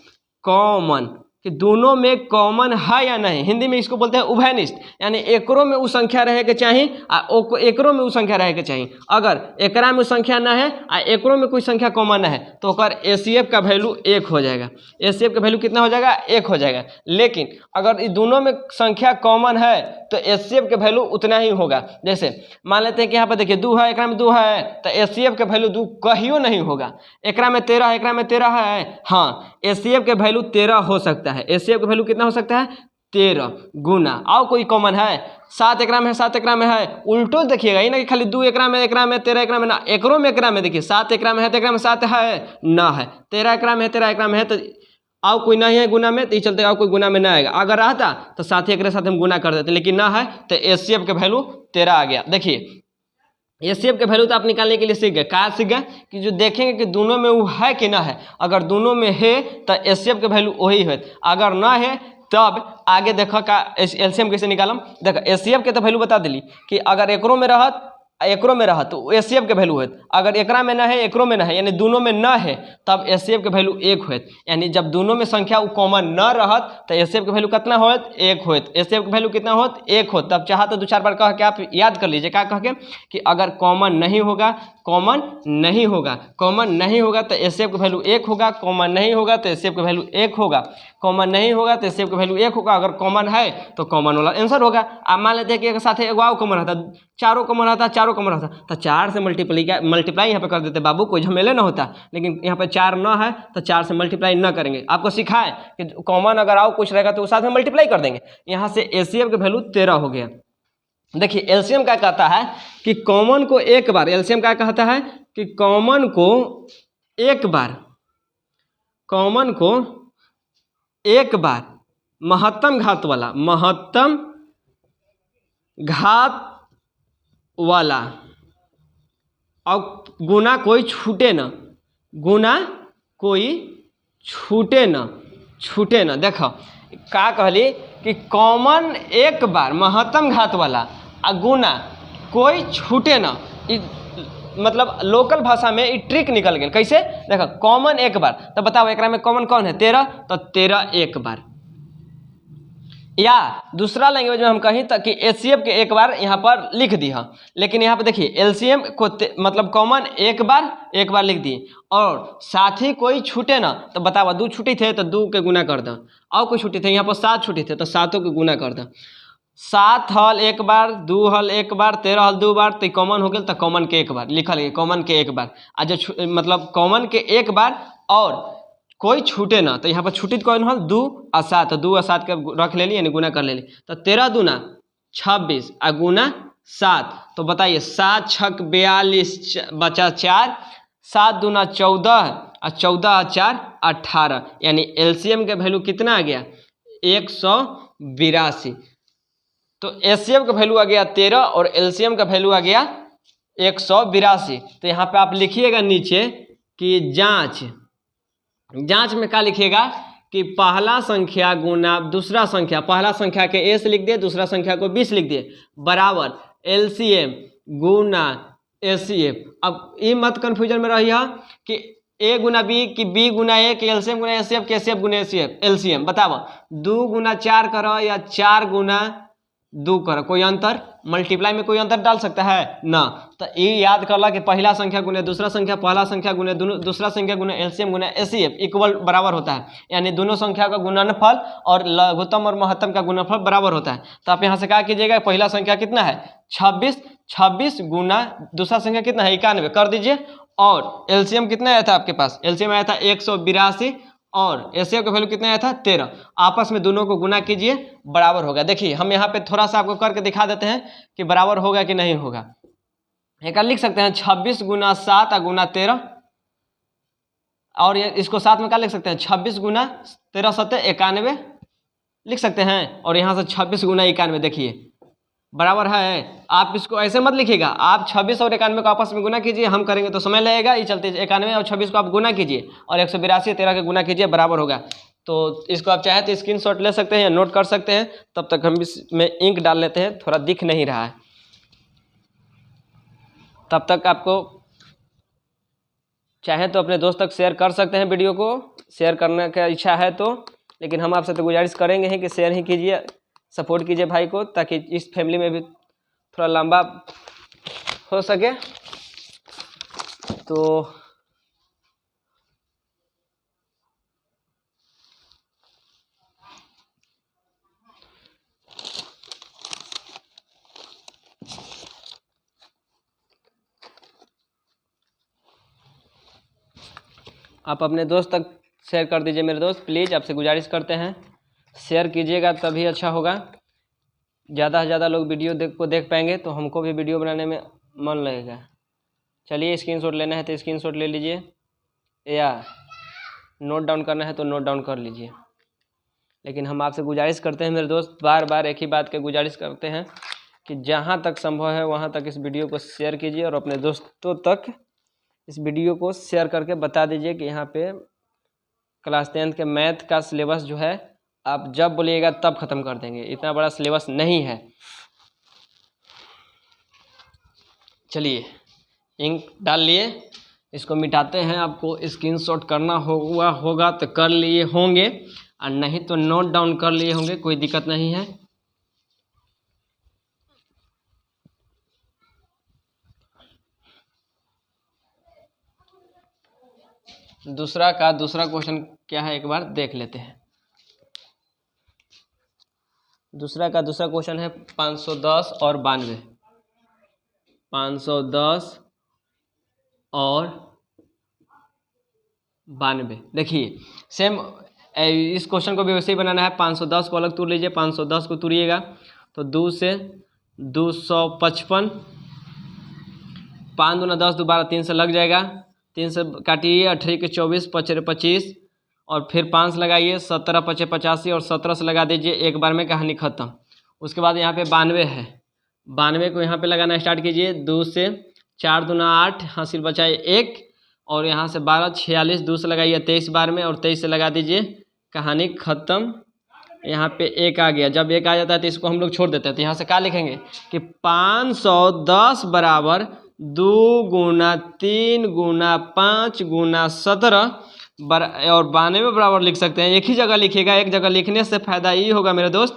कॉमन कि दोनों में कॉमन है या नहीं। हिंदी में इसको बोलते हैं उभयनिष्ठ, यानी एकरों में वो संख्या रहे के चाहिए और एकरों में वो संख्या रहे के चाहिए। अगर एकरा में संख्या ना है और एकरों में कोई संख्या कॉमन ना है तो ओकर एचसीएफ का वैल्यू 1 हो जाएगा। एचसीएफ का वैल्यू कितना हो जाएगा? 1 हो जाएगा। लेकिन अगर इन दोनों में संख्या कॉमन है तो एचसीएफ का वैल्यू उतना ही होगा। जैसे मान लेते हैं कि यहाँ पर देखिए 2 है, एकरा में 2 है तो एचसीएफ का वैल्यू 2 कहियो नहीं होगा। एकरा में 13 है, एकरा में 13 है, हाँ एचसीएफ का वैल्यू 13 हो सकता है। एचसीएफ का वैल्यू कितना हो सकता है? 13 गुना और कोई कॉमन है 7 एकरा में है, 7 एकरा में है। उल्टो देखिएगा, ये ना कि खाली 2 एकरा में 13 एकरा में ना, एकरों में एकरा में देखिए 7 एकरा में है तो एकरा में 7 है ना है, 13 एकरा में है 13 एकरा में है तो आओ कोई नहीं है गुना में तो ये चलते आओ कोई गुना में ना आएगा। अगर रहता तो साथ ही एक साथ हम गुना कर देते, लेकिन ना है तो एचसीएफ का वैल्यू 13 आ गया। देखिए एचसीएफ के वैल्यू तो आप निकालने के लिए सीख गए। कहाँ सीख गए कि जो देखेंगे कि दोनों में वो है कि ना है। अगर दोनों में है तो एचसीएफ के वैल्यू वही है, अगर ना है तब आगे देखो का एलसीएम कैसे निकालम। देखो एचसीएफ के तो वैल्यू बता दिली कि अगर एकरों में रहत एकरों में रहा तो एचसीएफ के वैल्यू है, अगर एकरा में ना है एकरों में ना है यानी दोनों में ना है तब एचसीएफ के वैल्यू 1 होत। यानी जब दोनों में संख्या कॉमन न रहत तो एचसीएफ के वैल्यू कितना होत? 1 होत। एचसीएफ के वैल्यू कितना होत? 1 होत। तब चाहा तो 2-4 बार कह के आप याद कर लीजिए, क्या कह के कि अगर कॉमन नहीं होगा, कॉमन नहीं होगा, कॉमन नहीं होगा तो एचसीएफ का वैल्यू 1 होगा, कॉमन नहीं होगा तो एचसीएफ का वैल्यू 1 होगा, कॉमन नहीं होगा तो एचसीएफ का वैल्यू 1 होगा। अगर कॉमन है तो कॉमन वाला आंसर होगा। आप मान लेते हैं कि एक साथ एगो और कॉमन रहता, चारों कॉमन रहता, चारों कॉमन रहता तो 4 से मल्टीप्लाई यहाँ पे कर देते बाबू, कोई झमेले ना होता। लेकिन यहाँ पे 4 ना है तो 4 से मल्टीप्लाई ना करेंगे। आपको सिखाएं कि कॉमन अगर आओ कुछ रहेगा तो साथ में मल्टीप्लाई कर देंगे। यहाँ से एचसीएफ का वैल्यू 13 हो गया। देखिए एलसीएम क्या कहता है कि कॉमन को एक बार, एलसीएम क्या कहता है कि कॉमन को एक बार, कॉमन को एक बार महत्तम घात वाला, महत्तम घात वाला और गुना कोई छूटे न, गुना कोई छूटे न, छूटे न। देखो का कहली कि कॉमन एक बार महत्तम घात वाला आ गुना कोई छूटे न। मतलब लोकल भाषा में ये ट्रिक निकल गया। कैसे? देखो कॉमन एक बार, तो बताओ एकरा में कॉमन कौन है? 13, तो 13 एक बार। या दूसरा लैंग्वेज में हम कहीं तक कि एचसीएफ के एक बार यहाँ पर लिख दी है, लेकिन यहाँ पर देखिए एलसीएम को मतलब कॉमन एक बार लिख दी और साथ ही कोई छूटे ना। तो बताओ 2 छुट्टी थे तो 2 के गुना कर दो, और कोई छुट्टी थे यहाँ पर 7 छुट्टी थे तो 7 के गुना कर दो। 7 हल एक बार, 2 हल एक बार, 13 हल 2 बार, तो कॉमन हो गया। तो कॉमन के एक बार लिखल है, कॉमन के एक बार आ जो मतलब कॉमन के एक बार और कोई छूटे ना। तो यहाँ पर छुट्टी कौन हल? 2 और 7, तो 2 और 7 के रख ले ली यानी गुना कर ले ली। तो 13 दूना 26 और गुना 7, तो बताइए 7 छक 42 बचा 4, 7 दूना 14 और 14 और 4 18, यानी एलसीएम का वैल्यू कितना आ गया? 182। तो एचसीएफ का वैल्यू आ गया 13 और एलसीएम का वैल्यू आ गया 182। तो यहाँ पे आप लिखिएगा नीचे कि जांच, जांच में क्या लिखिएगा कि पहला संख्या गुना दूसरा संख्या, पहला संख्या के ए से लिख दिए, दूसरा संख्या को बी से लिख दिए, बराबर एलसीएम गुना एचसीएफ। अब ये मत कन्फ्यूजन में रही है कि ए गुना बी कि बी गुना ए कि एलसीएम गुना एचसीएफ कि एचसीएफ गुना एचसीएफ एलसीएम। बताओ 2 गुना 4 करो या 4 गुना दो कर कोई अंतर, मल्टीप्लाई में कोई अंतर डाल सकता है ना। तो ये याद कर ला कि पहला संख्या गुने दूसरा संख्या, पहला संख्या गुने दूसरा संख्या गुने एलसीएम गुने एचसीएफ इक्वल बराबर होता है, यानी दोनों संख्या का गुणनफल और लघुत्तम और महत्तम का गुणनफल बराबर होता है। तो आप यहाँ से क्या कीजिएगा, पहला संख्या कितना है 26, 26 गुना दूसरा संख्या कितना है 91 कर दीजिए, और एलसीएम कितना आया था आपके पास, एलसीएम आया था 182 और एचसीएफ का वैल्यू कितना आया था 13। आपस में दोनों को गुना कीजिए, बराबर होगा। देखिए हम यहाँ पे थोड़ा सा आपको करके दिखा देते हैं कि बराबर होगा कि नहीं होगा। एक लिख सकते हैं 26 गुना 7 गुना 13, और इसको साथ में क्या लिख सकते हैं 26 गुना 13 सत्ते 91 लिख सकते हैं, और यहाँ से 26 गुना 91 देखिए बराबर है। आप इसको ऐसे मत लिखिएगा, आप 26 और 91 को आपस में गुना कीजिए, हम करेंगे तो समय लगेगा, ये चलते 91 और 26 को आप गुना कीजिए और 182 13 के गुना कीजिए, बराबर होगा। तो इसको आप चाहे तो स्क्रीनशॉट ले सकते हैं या नोट कर सकते हैं। तब तक हम इसमें इंक डाल लेते हैं, थोड़ा दिख नहीं रहा है। तब तक आपको चाहे तो अपने दोस्त तक शेयर कर सकते हैं, वीडियो को शेयर करने का इच्छा है तो, लेकिन हम आपसे तो गुजारिश करेंगे ही कि शेयर ही कीजिए, सपोर्ट कीजिए भाई को, ताकि इस फैमिली में भी थोड़ा लंबा हो सके। तो आप अपने दोस्त तक शेयर कर दीजिए। मेरे दोस्त प्लीज़ आपसे गुजारिश करते हैं, शेयर कीजिएगा तभी अच्छा होगा। ज़्यादा से ज़्यादा लोग वीडियो देख पाएंगे तो हमको भी वीडियो बनाने में मन लगेगा। चलिए स्क्रीनशॉट लेना है तो स्क्रीनशॉट ले लीजिए, या नोट डाउन करना है तो नोट डाउन कर लीजिए। लेकिन हम आपसे गुजारिश करते हैं मेरे दोस्त, बार बार एक ही बात की गुजारिश करते हैं कि जहाँ तक संभव है वहाँ तक इस वीडियो को शेयर कीजिए, और अपने दोस्तों तक इस वीडियो को शेयर करके बता दीजिए कि यहाँ पे क्लास 10 के मैथ का सिलेबस जो है आप जब बोलिएगा तब ख़त्म कर देंगे, इतना बड़ा सिलेबस नहीं है। चलिए इंक डाल लिए, इसको मिटाते हैं। आपको स्क्रीनशॉट करना होगा तो कर लिए होंगे, और नहीं तो नोट डाउन कर लिए होंगे, कोई दिक्कत नहीं है। दूसरा क्वेश्चन क्या है एक बार देख लेते हैं। दूसरा क्वेश्चन है 510 और 92, 510 और 92। देखिए सेम इस क्वेश्चन को भी वैसे ही बनाना है। 510 को अलग तोड़ लीजिए, 510 को तोड़िएगा तो 2 से 255, 5 दूना 10, दोबारा 3 से लग जाएगा, 3 से काटिए, 18 के 24, 25, और फिर 5 लगाइए, 17 5 85, और 17 से लगा दीजिए, एक बार में कहानी ख़त्म। उसके बाद यहाँ पे 92 है, 92 को यहाँ पे लगाना स्टार्ट कीजिए। 2 से 4 दूना 8, हासिल बचाए 1, और यहाँ से 12 46, 2 से लगाइए 23 बार में, और 23 से लगा दीजिए, कहानी ख़त्म। यहाँ पे 1 आ गया। जब 1 आ जाता है तो इसको हम लोग छोड़ देते हैं। तो यहाँ से क्या लिखेंगे कि 510 बराबर 2 गुना 3 गुना 5 गुना 17 और 92 बराबर लिख सकते हैं। एक ही जगह लिखिएगा, एक जगह लिखने से फ़ायदा ये होगा मेरे दोस्त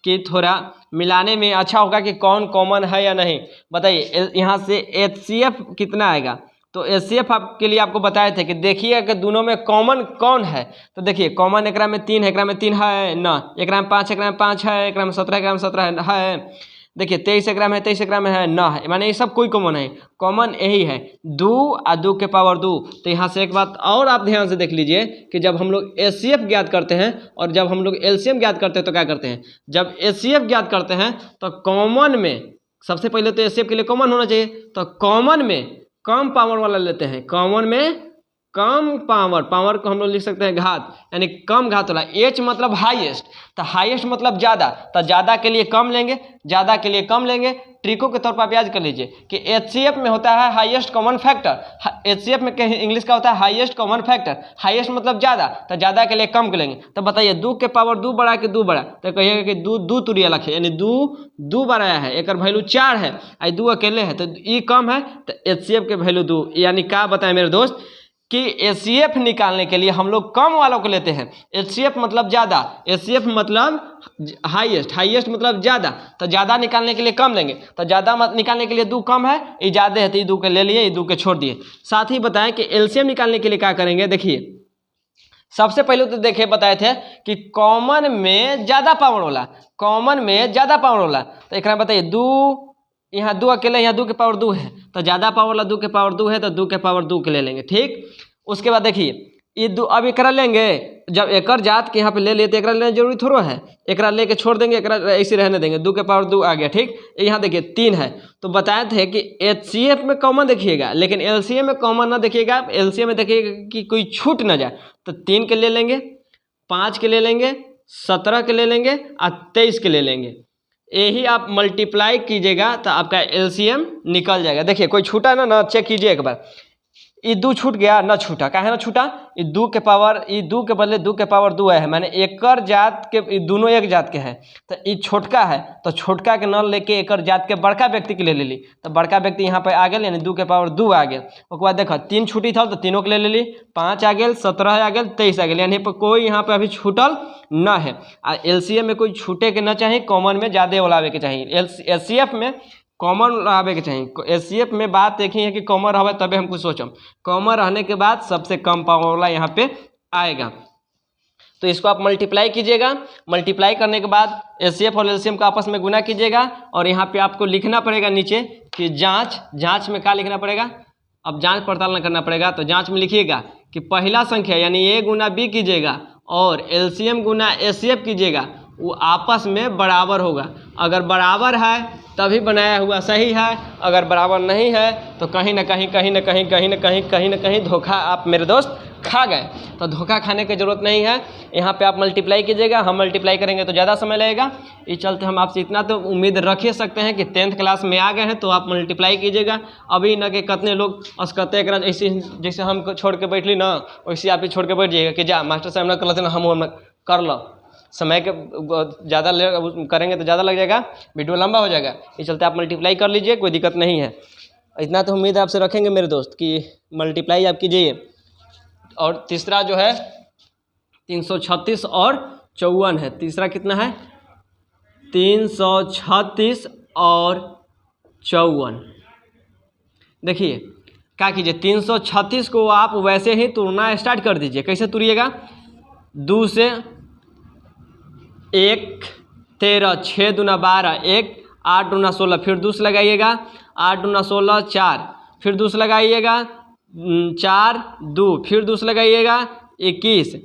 कि थोड़ा मिलाने में अच्छा होगा कि कौन कॉमन है या नहीं। बताइए यहाँ से एचसीएफ कितना आएगा, तो एचसीएफ आपके लिए आपको बताए थे कि देखिए कि दोनों में कॉमन कौन है। तो देखिए कॉमन एकरा में 3 है, एकरा में 3 है ना, एकरा में 5 एकरा में 5 है, एकरा में 17 एकरा में 17 है। देखिए 23 एकरा में 23 एकरा में है ना है, माने ये सब कोई कॉमन है, कॉमन यही है 2 और 2 के पावर 2। तो यहाँ से एक बात और आप ध्यान से देख लीजिए कि जब हम लोग एचसीएफ ज्ञात करते हैं और जब हम लोग एलसीएम ज्ञात करते हैं तो क्या करते हैं। जब एचसीएफ ज्ञात करते हैं तो कॉमन में सबसे पहले तो एचसीएफ के लिए कॉमन होना चाहिए, तो कॉमन में कम पावर वाला लेते हैं। कॉमन में कम पावर को हम लोग लिख सकते हैं घात, यानी कम घात वाला। एच मतलब हाईएस्ट, तो हाईएस्ट मतलब ज़्यादा, तो ज़्यादा के लिए कम लेंगे, ज़्यादा के लिए कम लेंगे। ट्रिकों के तौर पर आप याद कर लीजिए कि एचसीएफ में होता है हाईएस्ट कॉमन फैक्टर। एचसीएफ में इंग्लिश का होता है हाईएस्ट कॉमन फैक्टर। हाईएस्ट मतलब ज़्यादा, तो ज़्यादा के लिए कम लेंगे। तो बताइए 2 के पावर 2 बढ़ा के 2 बढ़ा, तो कहिएगा कि 2 तुरिया लखे, यानी 2 बढ़ाया है, एक वैल्यू 4 है, 2 अकेले है, तो ये कम है, तो एचसीएफ के वैल्यू 2। यानी क्या बताएं मेरे दोस्त कि HCF निकालने के लिए हम लोग कम वालों को लेते हैं। HCF मतलब ज़्यादा, HCF मतलब हाईएस्ट, हाईएस्ट मतलब ज़्यादा, तो ज़्यादा निकालने के लिए कम लेंगे। तो ज़्यादा निकालने के लिए 2 कम है, ये ज़्यादा है तो ये 2 के ले लिए, ये 2 के छोड़ दिए। साथ ही बताएं कि LCM निकालने के लिए क्या करेंगे। देखिए सबसे पहले तो देखिए बताए थे कि कॉमन में ज़्यादा पावर वाला, कॉमन में ज़्यादा पावर वाला, तो एक बताइए 2, यहाँ 2 अकेले, यहाँ 2 के पावर 2 है, तो ज़्यादा पावर वाला 2 के पावर 2 है, तो 2 के पावर 2 के ले लेंगे। ठीक, उसके बाद देखिए ये 2 अब एकरा लेंगे, जब एकर जात के यहाँ पे ले लिए तो एकरा लेने जरूरी थोड़ा है, एकरा लेके छोड़ देंगे, एकरा ऐसे रहने देंगे, 2 के पावर 2 आ गया। ठीक, यहाँ देखिए 3 है, तो बताए थे कि HCF में कॉमन देखिएगा, लेकिन LCM में कॉमन ना देखिएगा, LCM में देखिएगा कि कोई छूट ना जाए, तो 3 के ले लेंगे, 5 के ले लेंगे, 17 के ले लेंगे और 23 के ले लेंगे। यही आप मल्टीप्लाई कीजिएगा तो आपका LCM निकल जाएगा। देखिए कोई छूटा ना चेक कीजिए एक बार, ये 2 छूट गया ना, छूटा काहे ना छूटा, ये 2 के पावर, ये 2 के बदले 2 के पावर 2 है, माने एकर जात के दोनों एक जात के हैं, तो ये छोटका है, तो छोटका के न लेके एकर जात के बड़का व्यक्ति के ले ली, तो बड़का व्यक्ति यहाँ पे आ गया, यानी 2 के पावर 2 आ गया। उसके बाद देखो 3 छुट्टी था तो तीनों के ले ली, 5 आ गया, 17 आ गया, 23 आ गया, यानी कोई यहाँ पे अभी छूटल न है। LCM में कोई छूटे के न चाहिए, कॉमन में ज़्यादा उलावे के चाहिए, HCF में कॉमन रहे के चाहिए। HCF में बात देखी है कि कॉमन रहे तबे हम कुछ सोचम, कॉमन रहने के बाद सबसे कम पावर वाला यहाँ पे आएगा। तो इसको आप मल्टीप्लाई कीजिएगा, मल्टीप्लाई करने के बाद HCF और LCM को आपस में गुना कीजिएगा, और यहाँ पे आपको लिखना पड़ेगा नीचे कि जांच, जांच में क्या लिखना पड़ेगा, अब जांच पड़ताल न करना पड़ेगा, तो जांच में लिखिएगा कि पहला संख्या यानी A गुना B कीजिएगा और LCM गुना HCF कीजिएगा, वो आपस में बराबर होगा। अगर बराबर है तभी बनाया हुआ सही है, अगर बराबर नहीं है तो कहीं ना कहीं धोखा आप मेरे दोस्त खा गए। तो धोखा खाने की ज़रूरत नहीं है, यहाँ पे आप मल्टीप्लाई कीजिएगा, हम मल्टीप्लाई करेंगे तो ज़्यादा समय लगेगा। इस चलते हम आपसे इतना तो उम्मीद रख ही सकते हैं कि 10th क्लास में आ गए हैं तो आप मल्टीप्लाई कीजिएगा। अभी न कि कितने लोग असकते एक ऐसे जैसे हम छोड़ के बैठली ना, वैसे आप ही छोड़ के बैठ जाइएगा कि जा मास्टर साहब ना कर ना, हम कर लो, समय के ज़्यादा करेंगे तो ज़्यादा लग जाएगा, वीडियो लंबा हो जाएगा। इस चलते आप मल्टीप्लाई कर लीजिए, कोई दिक्कत नहीं है। इतना तो उम्मीद आपसे रखेंगे मेरे दोस्त कि मल्टीप्लाई आप कीजिए। और तीसरा जो है 336 और 54 है, तीसरा कितना है 336 और 54। देखिए क्या कीजिए, 336 को आप वैसे ही तुड़ना स्टार्ट कर दीजिए। कैसे तुड़िएगा, 2 से 1 13, 6 दूना 12, 1 8 दूना 16, फिर 2 से लगाइएगा, 8 दूना 16 4, फिर 2 से लगाइएगा 4 2, फिर 2 से लगाइएगा 21,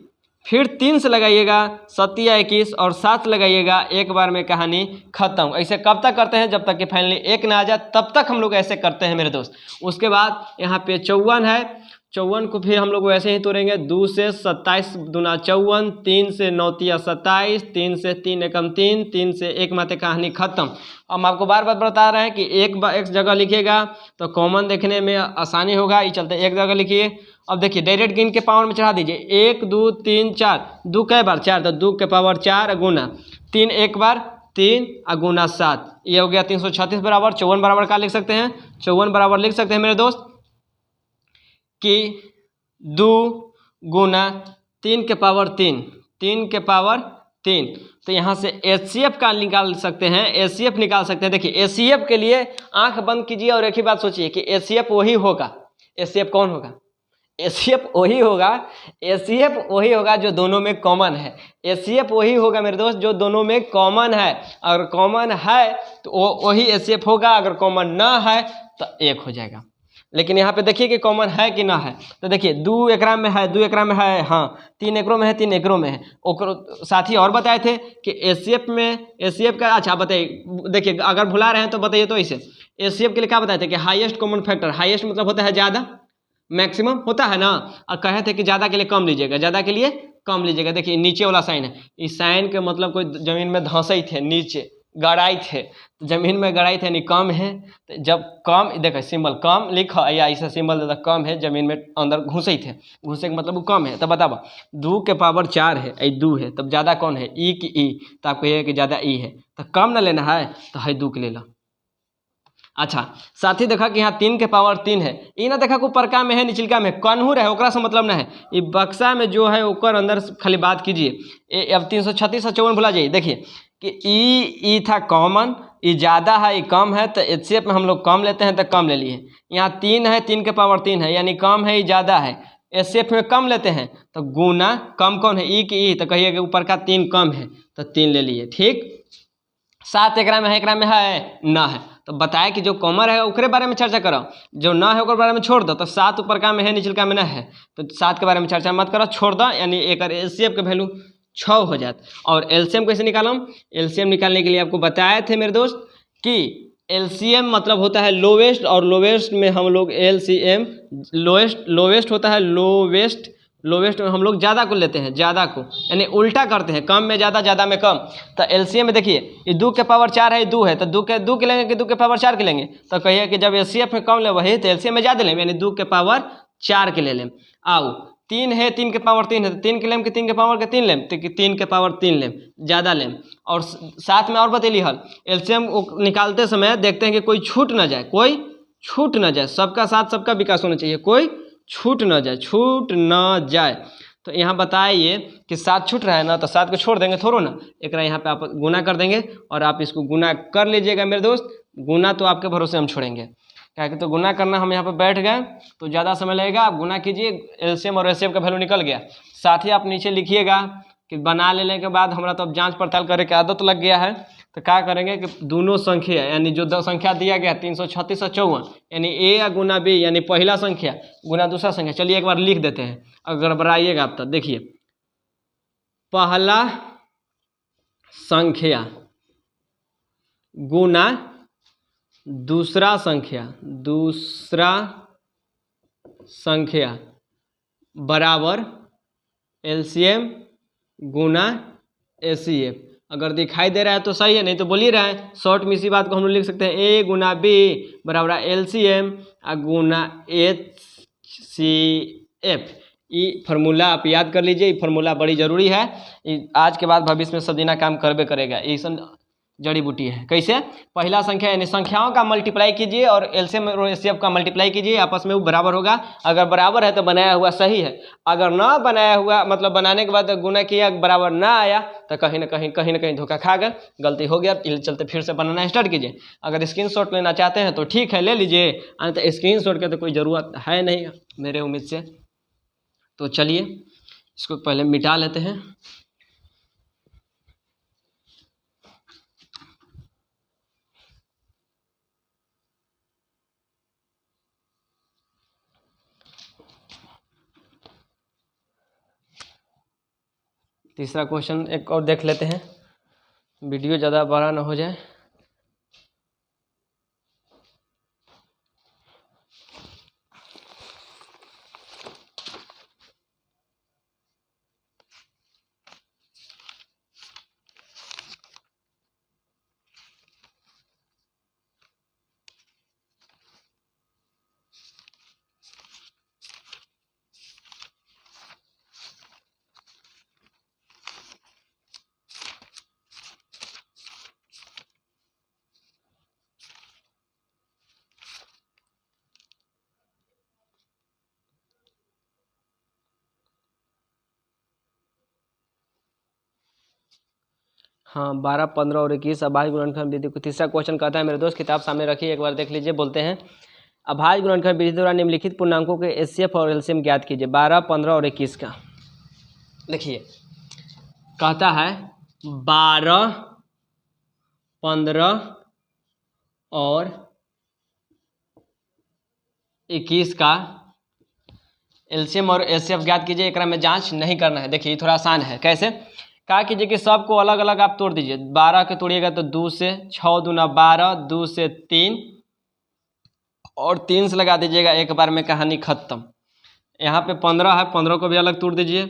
फिर 3 से लगाइएगा 7 या 21 और 7 लगाइएगा, एक बार में कहानी खत्म। ऐसे कब तक करते हैं, जब तक कि फाइनली 1 ना आ जाए तब तक हम लोग ऐसे करते हैं मेरे दोस्त। उसके बाद यहाँ पे 54 है, 54 को फिर हम लोग वैसे ही तोड़ेंगे, 2 से 27 दूना 54, 3 से 9 तिया 27, 3 से 3 एकम 3, 3 से 1 माते कहानी खत्म। हम आपको बार बार बता रहे हैं कि एक जगह लिखिएगा तो कॉमन देखने में आसानी होगा, ये चलते एक जगह लिखिए। अब देखिए डायरेक्ट गिन के पावर में चढ़ा दीजिए, 1 2 3 4, 2 कई बार 4, तो 2 के पावर 4 गुना 3, एक बार 3 गुना 7, ये हो गया 336 बराबर। 54 बराबर क्या लिख सकते हैं, 54 बराबर लिख सकते हैं मेरे दोस्त कि 2 गुना 3 के पावर 3, 3 के पावर 3। तो यहाँ से HCF का निकाल सकते हैं, HCF निकाल सकते हैं। देखिए HCF के लिए आंख बंद कीजिए और एक ही बात सोचिए कि HCF वही होगा। HCF कौन होगा, HCF वही होगा, HCF वही होगा जो दोनों में कॉमन है। HCF वही होगा मेरे दोस्त जो दोनों में कॉमन है। अगर कॉमन है तो वही HCF होगा, अगर कॉमन ना है तो 1 हो जाएगा। लेकिन यहाँ पे देखिए कि कॉमन है कि ना है, तो देखिए 2 एकरा में है, 2 एकरा में है, हाँ 3 एकरों में है, 3 एकरों में है। साथ ही और बताए थे कि HCF में, HCF का अच्छा बताइए, देखिए अगर भुला रहे हैं तो बताइए। तो इसे HCF के लिए क्या बताए थे कि हाईएस्ट कॉमन फैक्टर, हाईएस्ट मतलब होता है ज़्यादा, मैक्सिमम होता है ना, और कहे थे कि ज़्यादा के लिए कम लीजिएगा, ज़्यादा के लिए कम लीजिएगा। देखिए नीचे वाला साइन है, इस साइन के मतलब कोई ज़मीन में धंसई थे, नीचे गड़ाई थे, जमीन में गड़ाई थे यानी कम है। तो जब कम, देखो सिंबल कम लिखो या ऐसा सिंबल देता कम है, जमीन में अंदर घुसे थे, घुसे का मतलब वो कम है। तब बताओ 2 के पावर 4 है, 2 है, तब ज़्यादा कौन है, ई की ई, तो आपको ये कि ज़्यादा ई है, तो कम ना लेना है तो है 2 के ले लो। अच्छा, साथ ही देखा कि यहाँ 3 के पावर 3 है। ई ना देखा को ऊपरका में है निचलका में कन्हूर है, ओकरा से मतलब ना है। ये बक्सा में जो है ओकर अंदर खाली बात कीजिए। अब 336 और 54 भुला जाइए। देखिए कि ई था कॉमन, ई ज़्यादा है, ई कम है, तो एचसीएफ में हम लोग कम लेते हैं तो कम ले लिए। यहाँ 3 है, 3 के पावर 3 है, यानी कम है, ई ज़्यादा है। एचसीएफ में कम लेते हैं तो गुना कम कौन है, ई की ई, तो कहिए कि ऊपर का 3 कम है तो 3 ले लिए। ठीक, 7 एकरा में है ना है, तो बताए कि जो कॉमन है ओकरे बारे में चर्चा करो, जो ना है ओकर बारे में छोड़ दो। तो 7 ऊपर का में है निचल में ना है, तो 7 के बारे में चर्चा मत करो, छोड़ दो। यानी एक एलसीएम का वैल्यू 6 हो जाता। और एलसीएम कैसे निकालूं? एलसीएम निकालने के लिए आपको बताए थे मेरे दोस्त कि एलसीएम मतलब होता है लोवेस्ट, और लोवेस्ट में हम लोग एलसीएम लोवेस्ट होता है लोवेस्ट में हम लोग ज़्यादा को लेते हैं, ज़्यादा को, यानी उल्टा करते हैं, कम में ज़्यादा, ज़्यादा में कम। तो एलसीएम में देखिए ये 2 के पावर 4 है, 2 है, तो 2 के लेंगे कि 2 के पावर 4 के लेंगे? तो कहिए कि जब एचसीएफ में कम ले वही तो एलसीएम में ज़्यादा लें, यानी 2 के पावर 4 के ले लें। आओ 3 है, 3 के पावर 3 है, तो 3 के लें कि 3 के पावर के 3 लें? तो 3 के पावर 3 लें, ज़्यादा लें। और साथ में और बतैली हल एलसीएम निकालते समय देखते हैं कि कोई छूट ना जाए, सबका साथ सबका विकास होना चाहिए, कोई छूट ना जाए। तो यहाँ बताइए कि 7 छूट रहा है ना, तो 7 को छोड़ देंगे थोड़ो ना, एक यहाँ पे आप गुना कर देंगे और आप इसको गुना कर लीजिएगा मेरे दोस्त। गुना तो आपके भरोसे हम छोड़ेंगे, क्या कि तो गुना करना हम यहाँ पे बैठ गए तो ज़्यादा समय लगेगा। आप गुना कीजिए, एलसीएम और एचसीएफ का वैल्यू निकल गया। साथ ही आप नीचे लिखिएगा कि बना लेने के बाद हमारा तो अब जाँच पड़ताल करने की आदत लग गया है, तो क्या करेंगे कि दोनों संख्या यानी जो 2 संख्या दिया गया 336 और 54, यानी ए या गुना बी, यानी पहला संख्या गुना दूसरा संख्या। चलिए एक बार लिख देते हैं, अगर बढ़ाइएगा आप तो देखिए, पहला संख्या गुना दूसरा संख्या बराबर एलसीएम गुना एचसीएफ। अगर दिखाई दे रहा है तो सही है, नहीं तो बोलिए रहा है। शॉर्ट में इसी बात को हम लोग लिख सकते हैं, ए गुना बी बराबर एलसीएम गुना एचसीएफ। ये फार्मूला आप याद कर लीजिए, ये फार्मूला बड़ी ज़रूरी है, आज के बाद भविष्य में सब दिना काम करबे करेगा। ये जड़ी बूटी है। कैसे? पहला संख्या यानी संख्याओं का मल्टीप्लाई कीजिए और एलसीएम और एचसीएफ का मल्टीप्लाई कीजिए, आपस में वो बराबर होगा। अगर बराबर है तो बनाया हुआ सही है, अगर ना बनाया हुआ मतलब बनाने के बाद गुना किया बराबर ना आया तो कहीं ना कहीं धोखा खा गए, गलती हो गया, चलते फिर से बनाना स्टार्ट कीजिए। अगर स्क्रीनशॉट लेना चाहते हैं तो ठीक है ले लीजिए, तो स्क्रीनशॉट की तो कोई ज़रूरत है नहीं मेरे उम्मीद से। तो चलिए इसको पहले मिटा लेते हैं। तीसरा क्वेश्चन एक और देख लेते हैं, वीडियो ज़्यादा बड़ा ना हो जाए। हाँ 12, 15 और 21 अभाज्य गुणनखंड विधि को तीसरा क्वेश्चन कहता है मेरे दोस्त, किताब सामने रखिए, एक बार देख लीजिए। बोलते हैं अभाज्य गुणनखंड विधि द्वारा निम्नलिखित पूर्णांकों के एचसीएफ और एलसीएम ज्ञात कीजिए। 12, 15 और 21 का देखिए कहता है 12, 15 और 21 का एलसीएम और एचसीएफ ज्ञात कीजिए। एक में जांच नहीं करना है। देखिए थोड़ा आसान है। कैसे? कहा कीजिए कि सबको अलग अलग आप तोड़ दीजिए। 12 के तोड़िएगा तो 2 से, 6 दूना 12, 2 से 3 और 3 से लगा दीजिएगा, एक बार में कहानी खत्म। यहाँ पे 15 है, 15 को भी अलग तोड़ दीजिए,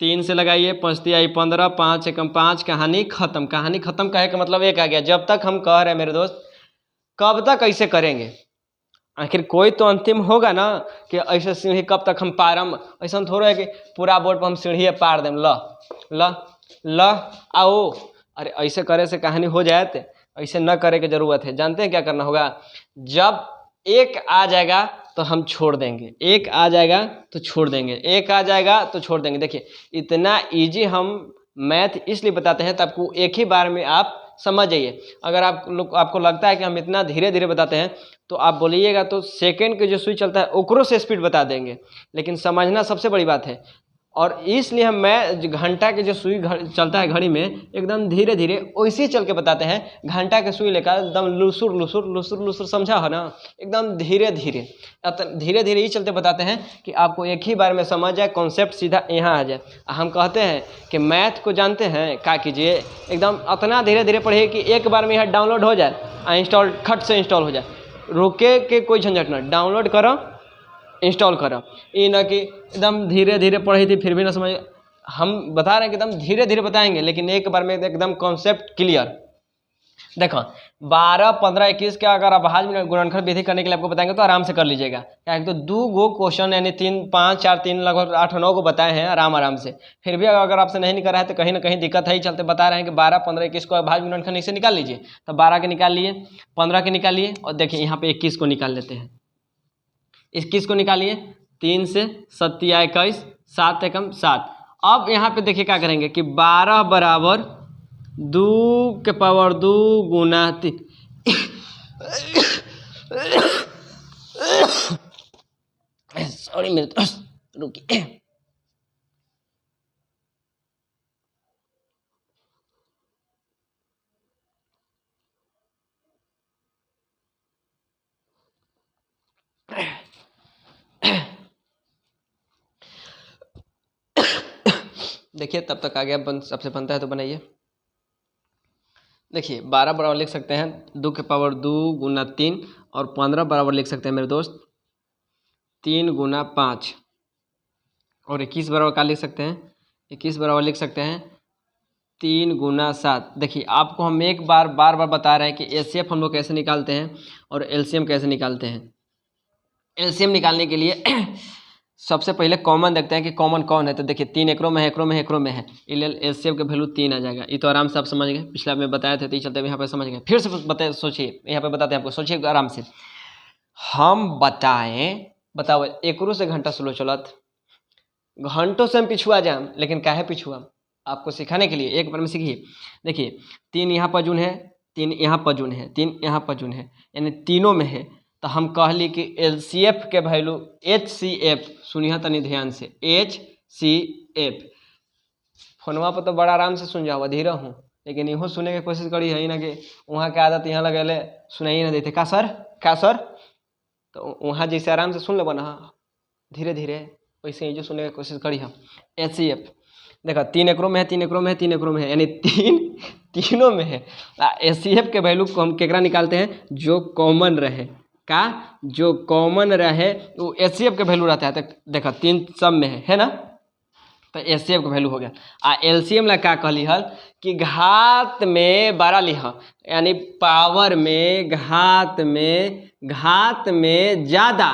3 से लगाइए, 5 तिया 15, 5 एकम 5, कहानी खत्म। कहानी खत्म कहे का मतलब एक आ गया, जब तक हम कह रहे हैं मेरे दोस्त कब तक ऐसे करेंगे, आखिर कोई तो अंतिम होगा ना कि ऐसे सीढ़ी कब तक हम पारम। ऐसा थोड़ा है कि पूरा बोर्ड पर हम सीढ़ी पार दें, ल आओ, अरे ऐसे करे से कहानी हो जाए ऐसे न करे की ज़रूरत है। जानते हैं क्या करना होगा, जब एक आ जाएगा तो हम छोड़ देंगे, एक आ जाएगा तो छोड़ देंगे, एक आ जाएगा तो छोड़ देंगे। देखिए इतना इजी हम मैथ इसलिए बताते हैं, तो आपको एक ही बार में आप समझ जाइए। अगर आपको लगता है कि हम इतना धीरे धीरे बताते हैं तो आप बोलिएगा तो सेकंड के जो सुई चलता है ओकरो से स्पीड बता देंगे, लेकिन समझना सबसे बड़ी बात है। और इसलिए मैं घंटा के जो सुई चलता है घड़ी में एकदम धीरे धीरे वैसे चल के बताते हैं। घंटा के सुई लेकर एकदम लुसुर लुसुर लुसुर लुसुर, समझा है ना, एकदम धीरे धीरे धीरे धीरे ही चलते बताते हैं कि आपको एक ही बार में समझ जाए, कॉन्सेप्ट सीधा यहाँ आ जाए। हम कहते हैं कि मैथ को जानते हैं क्या कीजिए, एकदम इतना धीरे धीरे पढ़िए कि एक बार में यह डाउनलोड हो जाए, इंस्टॉल खट से इंस्टॉल हो जाए, रुके के कोई झंझट ना, डाउनलोड करो इंस्टॉल करो। ये ना कि एकदम धीरे धीरे पढ़ी थी फिर भी ना समझ। हम बता रहे हैं कि एकदम धीरे धीरे बताएंगे, लेकिन एक बार में एकदम कॉन्सेप्ट क्लियर। देखो 12, 15, 21 का अगर अभाज्य में गुणनखंड विधि करने के लिए आपको बताएंगे तो आराम से कर लीजिएगा। क्या है तो 2 गो क्वेश्चन यानी 3, 5, 4, 3 लगभग 8, 9 को बताए हैं आराम से। फिर भी अगर आपसे नहीं निकल रहा है तो कहीं ना कहीं दिक्कत है ही, चलते बता रहे हैं कि 12, 15, 21 को अभाज्य गुणनखंड से निकाल लीजिए। तो 12 के निकाल लिए, 15 के निकालिए, और देखिए यहाँ पे 21 को निकाल लेते हैं। 21 को निकालिए, 3 से 7 या 21, 7 एकम 7। अब यहाँ पे देखिए क्या करेंगे कि 12 बराबर 2 के पावर 2 गुना 3। सॉरी मेरे दोस्त, रुकिए। देखिए तब तक आ गया, सबसे बनता है तो बनाइए। देखिए 12 बराबर लिख सकते हैं 2 के पावर 2 गुना 3, और 15 बराबर लिख सकते हैं मेरे दोस्त 3 गुना 5, और 21 बराबर क्या लिख सकते हैं, 21 बराबर लिख सकते हैं 3 गुना 7। देखिए आपको हम एक बार बार बता रहे हैं कि एचसीएफ हम लोग कैसे निकालते हैं और एलसीएम कैसे निकालते हैं। एलसीएम निकालने के लिए सबसे पहले कॉमन देखते हैं कि कॉमन कौन है। तो देखिए 3 एकरों में है, एकरों में है, एकरों में है, एलसीएम का वैल्यू 3 आ जाएगा। ये तो आराम से आप समझ गए, पिछला में बताए थे तो ये चलते यहाँ पे समझ गए। फिर से बताए, सोचिए यहाँ पे बताते हैं आपको, सोचिए आराम से। हम बताओ एकरों से घंटा स्लो चलत, घंटों से हम पिछुआ जाए, लेकिन काहे पिछुआ, आपको सिखाने के लिए एक बार में सीखिए। देखिए 3 यहाँ पर जून है, 3 यहाँ पर जून है, 3 यहाँ पर जून है, यानी तीनों में है। तो हम कहली कि एलसीएफ के वैल्यू HCF, सुनिए तनी ध्यान से, HCF। फोनवा पर तो बड़ा आराम से सुन जाओ, धीरे हूँ, लेकिन इहो सुने की कोशिश करी है ना कि वहाँ के आदत यहाँ लगे सुनाई ना देते। का सर, तो वहाँ जैसे आराम से सुन लेबो ना धीरे धीरे, वैसे ही जो सुनने की कोशिश करी हम। HCF देखा 3 एकरों में है, 3 एकरों में है, 3 एकरों में है, यानी तीनों में है। HCF के वैल्यू को हम केकरा निकालते हैं, जो कॉमन रहे, का जो कॉमन रहे वो HCF के वैल्यू रहता है। तो देखा 3 सब में है ना, तो HCF का वैल्यू हो गया। LCM ला क्या कहली हल कि घात में 12 लिहा, यानी पावर में घात में ज़्यादा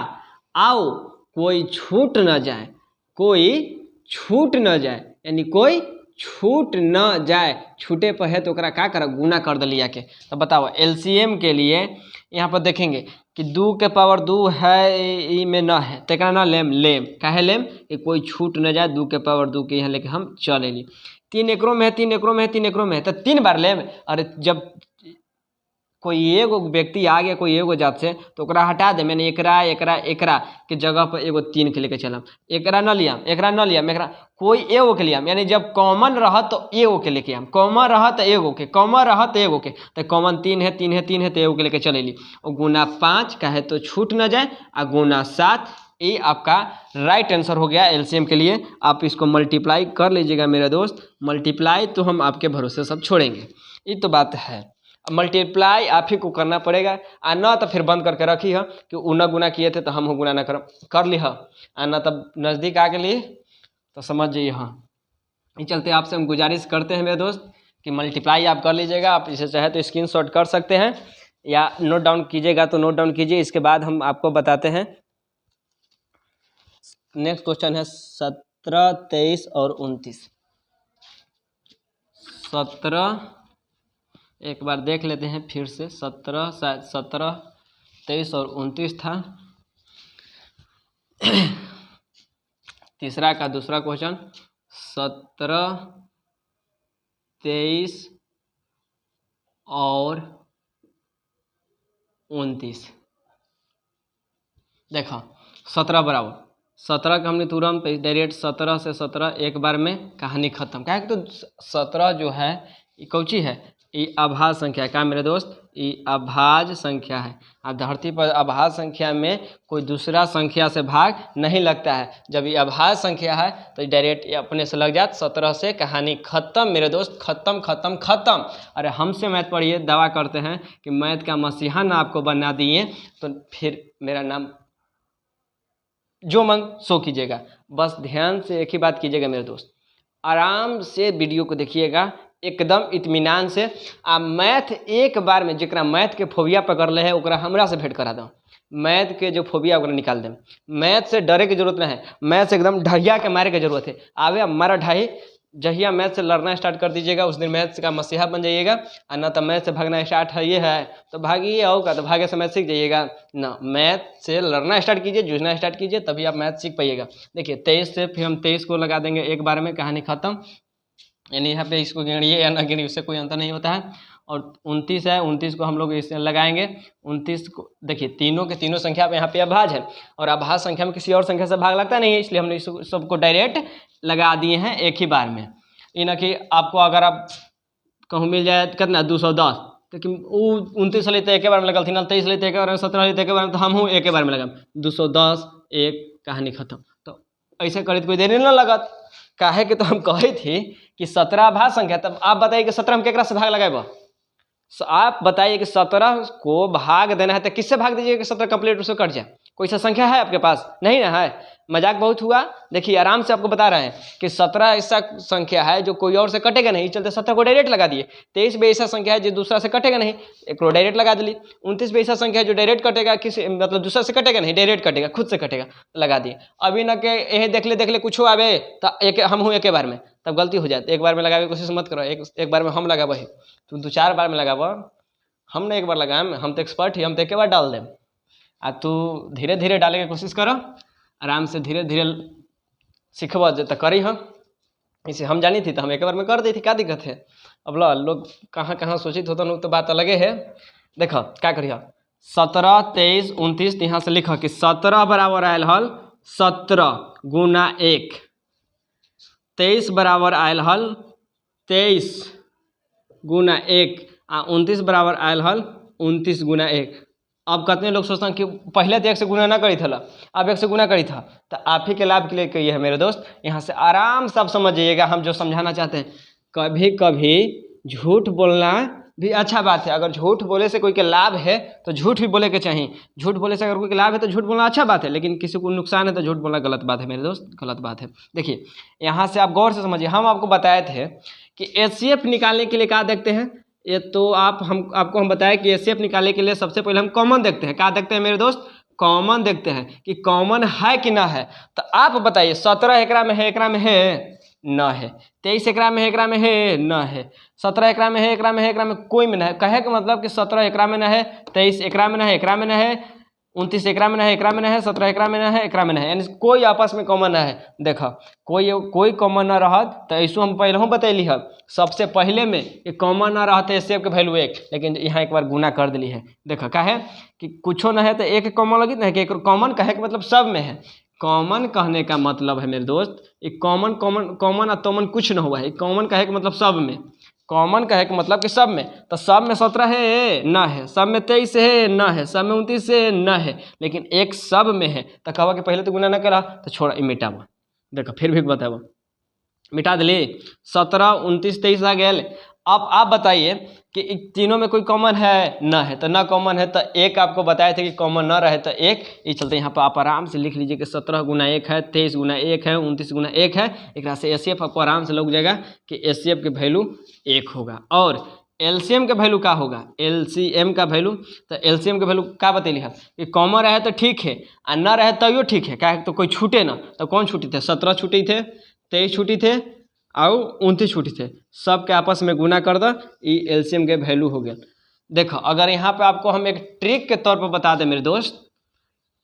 आओ, कोई छूट न जाए, यानी कोई छूट न जाए, छूटे पर है तो ओकरा का कर गुना कर दिलिया के। तो बताओ एलसीएम के लिए यहाँ पर देखेंगे कि 2 के पावर 2 है, ई में न है तो ना लेम काहे लेम कि कोई छूट न जाए, 2 के पावर 2 के यहाँ लेके हम चले ली। 3 एकरों में है, 3 एकरों में है, 3 एकरों में है, तो 3 बार लेम। अरे जब कोई एगो व्यक्ति आ गया कोई एगो जात से तो ओकरा हटा दे, मैंने एकरा के जगह पर एगो 3 के लेके चलम, एकरा न लिया, एकरा कोई एगो के लिया, यानी जब कॉमन रह तो एगो के लेके आम, कॉमन रह तो एगो के, तो कॉमन 3 है तो एगो के लेके चलेली। और गुना 5 का है तो छूट न जाए, और गुना 7, ये आपका राइट आंसर हो गया एलसीएम के लिए। आप इसको मल्टीप्लाई कर लीजिएगा मेरे दोस्त, मल्टीप्लाई तो हम आपके भरोसे सब छोड़ेंगे, ये तो बात है। मल्टीप्लाई आप ही को करना पड़ेगा, आ ना तो फिर बंद करके रखी है कि उना गुना किए थे तो हम गुना ना कर ली है, आ ना तब नज़दीक आ गए तो समझ जाइए। हाँ ये चलते आपसे हम गुजारिश करते हैं मेरे दोस्त कि मल्टीप्लाई आप कर लीजिएगा। आप इसे चाहे तो स्क्रीनशॉट कर सकते हैं या नोट डाउन कीजिएगा तो नोट डाउन कीजिए, इसके बाद हम आपको बताते हैं। नेक्स्ट क्वेश्चन है 17, 23 और 29। 17, एक बार देख लेते हैं फिर से। 17 शायद 17, 23 और 29 था। तीसरा का दूसरा क्वेश्चन 17, 23 और 29। देखो 17 बराबर 17 का हमने तुरंत डायरेक्ट 17 से 17 एक बार में कहानी खत्म। क्या है तो 17 जो है ये कौची है, ये अभाज्य संख्या है। क्या मेरे दोस्त, ये अभाज्य संख्या है। अब धरती पर अभाज्य संख्या में कोई दूसरा संख्या से भाग नहीं लगता है। जब ये अभाज्य संख्या है तो डायरेक्ट ये अपने से लग जाता। 17 से कहानी खत्म मेरे दोस्त, खत्म खत्म खत्म। अरे हमसे मैथ पढ़िए, दावा करते हैं कि मैथ का मसीहा ना आपको बना दिए तो फिर मेरा नाम जो मन सो कीजिएगा। बस ध्यान से एक ही बात कीजिएगा मेरे दोस्त, आराम से वीडियो को देखिएगा एकदम इत्मीनान से। आ मैथ एक बार में जरा मैथ के फोबिया पकड़ ले है ओकरा हमरा से भेंट करा दो। मैथ के जो फोबिया ओकरा निकाल दें। मैथ से डरे की जरूरत नहीं है, मैथ से एकदम ढहिया के मारे की जरूरत है। आवे मारा ढाई, जहिया मैथ से लड़ना स्टार्ट कर दीजिएगा उस दिन मैथ का मसीहा बन जाइएगा। और ना तो मैथ से भागना स्टार्ट है ये है तो भागिए, होगा तो भागे से मैथ सीख जाइएगा ना। मैथ से लड़ना स्टार्ट कीजिए, जूझना स्टार्ट कीजिए, तभी आप मैथ सीख पाइएगा। देखिए 23 से फिर हम 23 को लगा देंगे एक बार में, कहानी खत्म। यानी यहाँ पे इसको गिनिए या ना गिनिए उससे कोई अंतर नहीं होता है। और 29 है, 29 को हम लोग इससे लगाएंगे। 29 को देखिए तीनों के तीनों संख्या पे यहाँ पे अभाज्य है और अभाज्य संख्या में किसी और संख्या से भाग लगता नहीं है, इसलिए हमने सबको डायरेक्ट लगा दिए हैं एक ही बार में। ये ना कि आपको अगर आप कहूँ मिल जाए कितना 210 तो वो 29 लेते एक बार में लगल थी ना, 23 लेते एक बार में, 17 लेते एक बार में, तो हम हूँ एक बार में लगा 210 एक कहानी खत्म। तो ऐसे करी तो कोई देर ना लगत। काहे कि तो हम कहे थे कि 17 अभाज्य संख्या। तब आप बताइए कि 17 हम केकरा से भाग लगाए। आप बताइए कि 17 को भाग देना है तो किससे भाग दीजिएगा कि 17 कंप्लीट उससे कट जाए। कोई सा संख्या है आपके पास? नहीं ना है। मजाक बहुत हुआ। देखिए आराम से आपको बता रहे हैं कि 17 ऐसा संख्या है जो कोई और से कटेगा नहीं, चलते 17 को डायरेक्ट लगा दिए। 23 भी ऐसा संख्या है जो दूसरा से कटेगा नहीं, एक को डायरेक्ट लगा दिली। 29 भी ऐसा संख्या है जो डायरेक्ट कटेगा, किसी मतलब दूसरा से कटेगा नहीं, डायरेक्ट कटेगा, खुद से कटेगा, लगा दिए। अभी ना के यह देख ले कुछ आवे तो एक हम हूँ एक बार में, तब गलती हो जाती। एक बार में लगाने की कोशिश मत करो। एक बार में हम लगा वही तू 2-4 बार में लगाब। हम ने एक बार लगाए, हम तो एक्सपर्ट ही, हम तो एक बार डाल दें। आ तू धीरे धीरे डाले की कोशिश करो, आराम से धीरे धीरे सीखब जो तो करी। हम इसे हम जानी थी तो हम एक बार में कर दी थी, क्या दिक्कत है। अब लोग कहाँ कहाँ सोचित होता तो बात अलगे है। देखो क्या करिए 17, 23, 29 यहाँ से लिखो कि 17 बराबर आयल हल 17 गुना 1, 23 बराबर आयल हल 23 गुना 1 आ 29 बराबर आयल हल 29 गुना 1। अब कितने लोग सोचते हैं कि पहले तो 1 से गुना ना करी था, अब 1 से गुना करी था। तो आप ही के लाभ के लिए कहिए है मेरे दोस्त, यहाँ से आराम से आप समझ जाइएगा हम जो समझाना चाहते हैं। कभी कभी झूठ बोलना भी अच्छा बात है। अगर झूठ बोले से कोई के लाभ है तो झूठ भी बोले के चाहिए। झूठ बोले से अगर कोई के लाभ है तो झूठ बोलना अच्छा बात है, लेकिन किसी को नुकसान है तो झूठ बोलना गलत बात है मेरे दोस्त, गलत बात है। देखिए यहाँ से आप गौर से समझिए। हम आपको बताए थे कि एचसीएफ निकालने के लिए क्या देखते हैं। ये तो आपको हम बताया कि एचसीएफ निकालने के लिए सबसे पहले हम कॉमन देखते हैं। क्या देखते हैं मेरे दोस्त? कॉमन देखते हैं कि कॉमन है कि ना है। तो आप बताइए 17 एकरा में है, एकरा में है न है। 23 एकरा में है, एकरा में है न है। 17 एकरा में है, एकरा में है, एकरा में कोई में न है। कहे का मतलब कि 17 एकरा में न है, 23 एकरा में न है, एकरा में न है, 29 एकरा में न है, एकरा में न है, 17 एकरा में न है, एकरा में न है। यानी कोई आपस में कॉमन न है। देखा कोई कॉमन न रहत तो ऐसो हम पहले बतैली है। सबसे पहले में ये कॉमन न रहते एचसीएफ के वैल्यू 1, लेकिन यहाँ एक बार गुना कर दिली है। देखा काहे कि कुछो न है तो एक कॉमन लगी नहीं कि एक कॉमन कहे के मतलब सब में है। कॉमन कहने का मतलब है मेरे दोस्त एक कॉमन और तोमन कुछ न हुआ है। कॉमन कहे के मतलब सब में, कॉमन कहे के मतलब कि सब में। तो सब में 17 है ना है, सब में 23 है ना है, सब में 29 है ना है, लेकिन एक सब में है। तो कहा कि पहले तो गुना ना करा तो छोड़ा मिटावा। देखो फिर भी बतावा मिटा दिली। 17, 29, 23 आ गया। अब आप बताइए कि तीनों में कोई कॉमन है ना है, तो ना कॉमन है तो एक आपको बताए थे कि कॉमन ना रहे तो एक। ये चलते यहाँ पर आप आराम से लिख लीजिए कि 17 गुना 1 है, 23 गुना 1 है, 29 गुना 1 है। एक से एचसीएफ आपको आराम से लग जाएगा कि एचसीएफ के वैल्यू 1 होगा। और एलसीएम का वैल्यू क्या होगा? एलसीएम का वैल्यू तो एलसीएम का वैल्यू क्या बतेली है कि कॉमन रहे तो ठीक है और ना रहे तो यो ठीक है। क्या तो कोई छूटे ना, तो कौन छूटे थे? 17 छूटे थे, 23 छूटे थे, और 29 छूटी थे, सब के आपस में गुना कर दो, ये एलसीएम के वैल्यू हो गया। देखो अगर यहाँ पे आपको हम एक ट्रिक के तौर पर बता दें मेरे दोस्त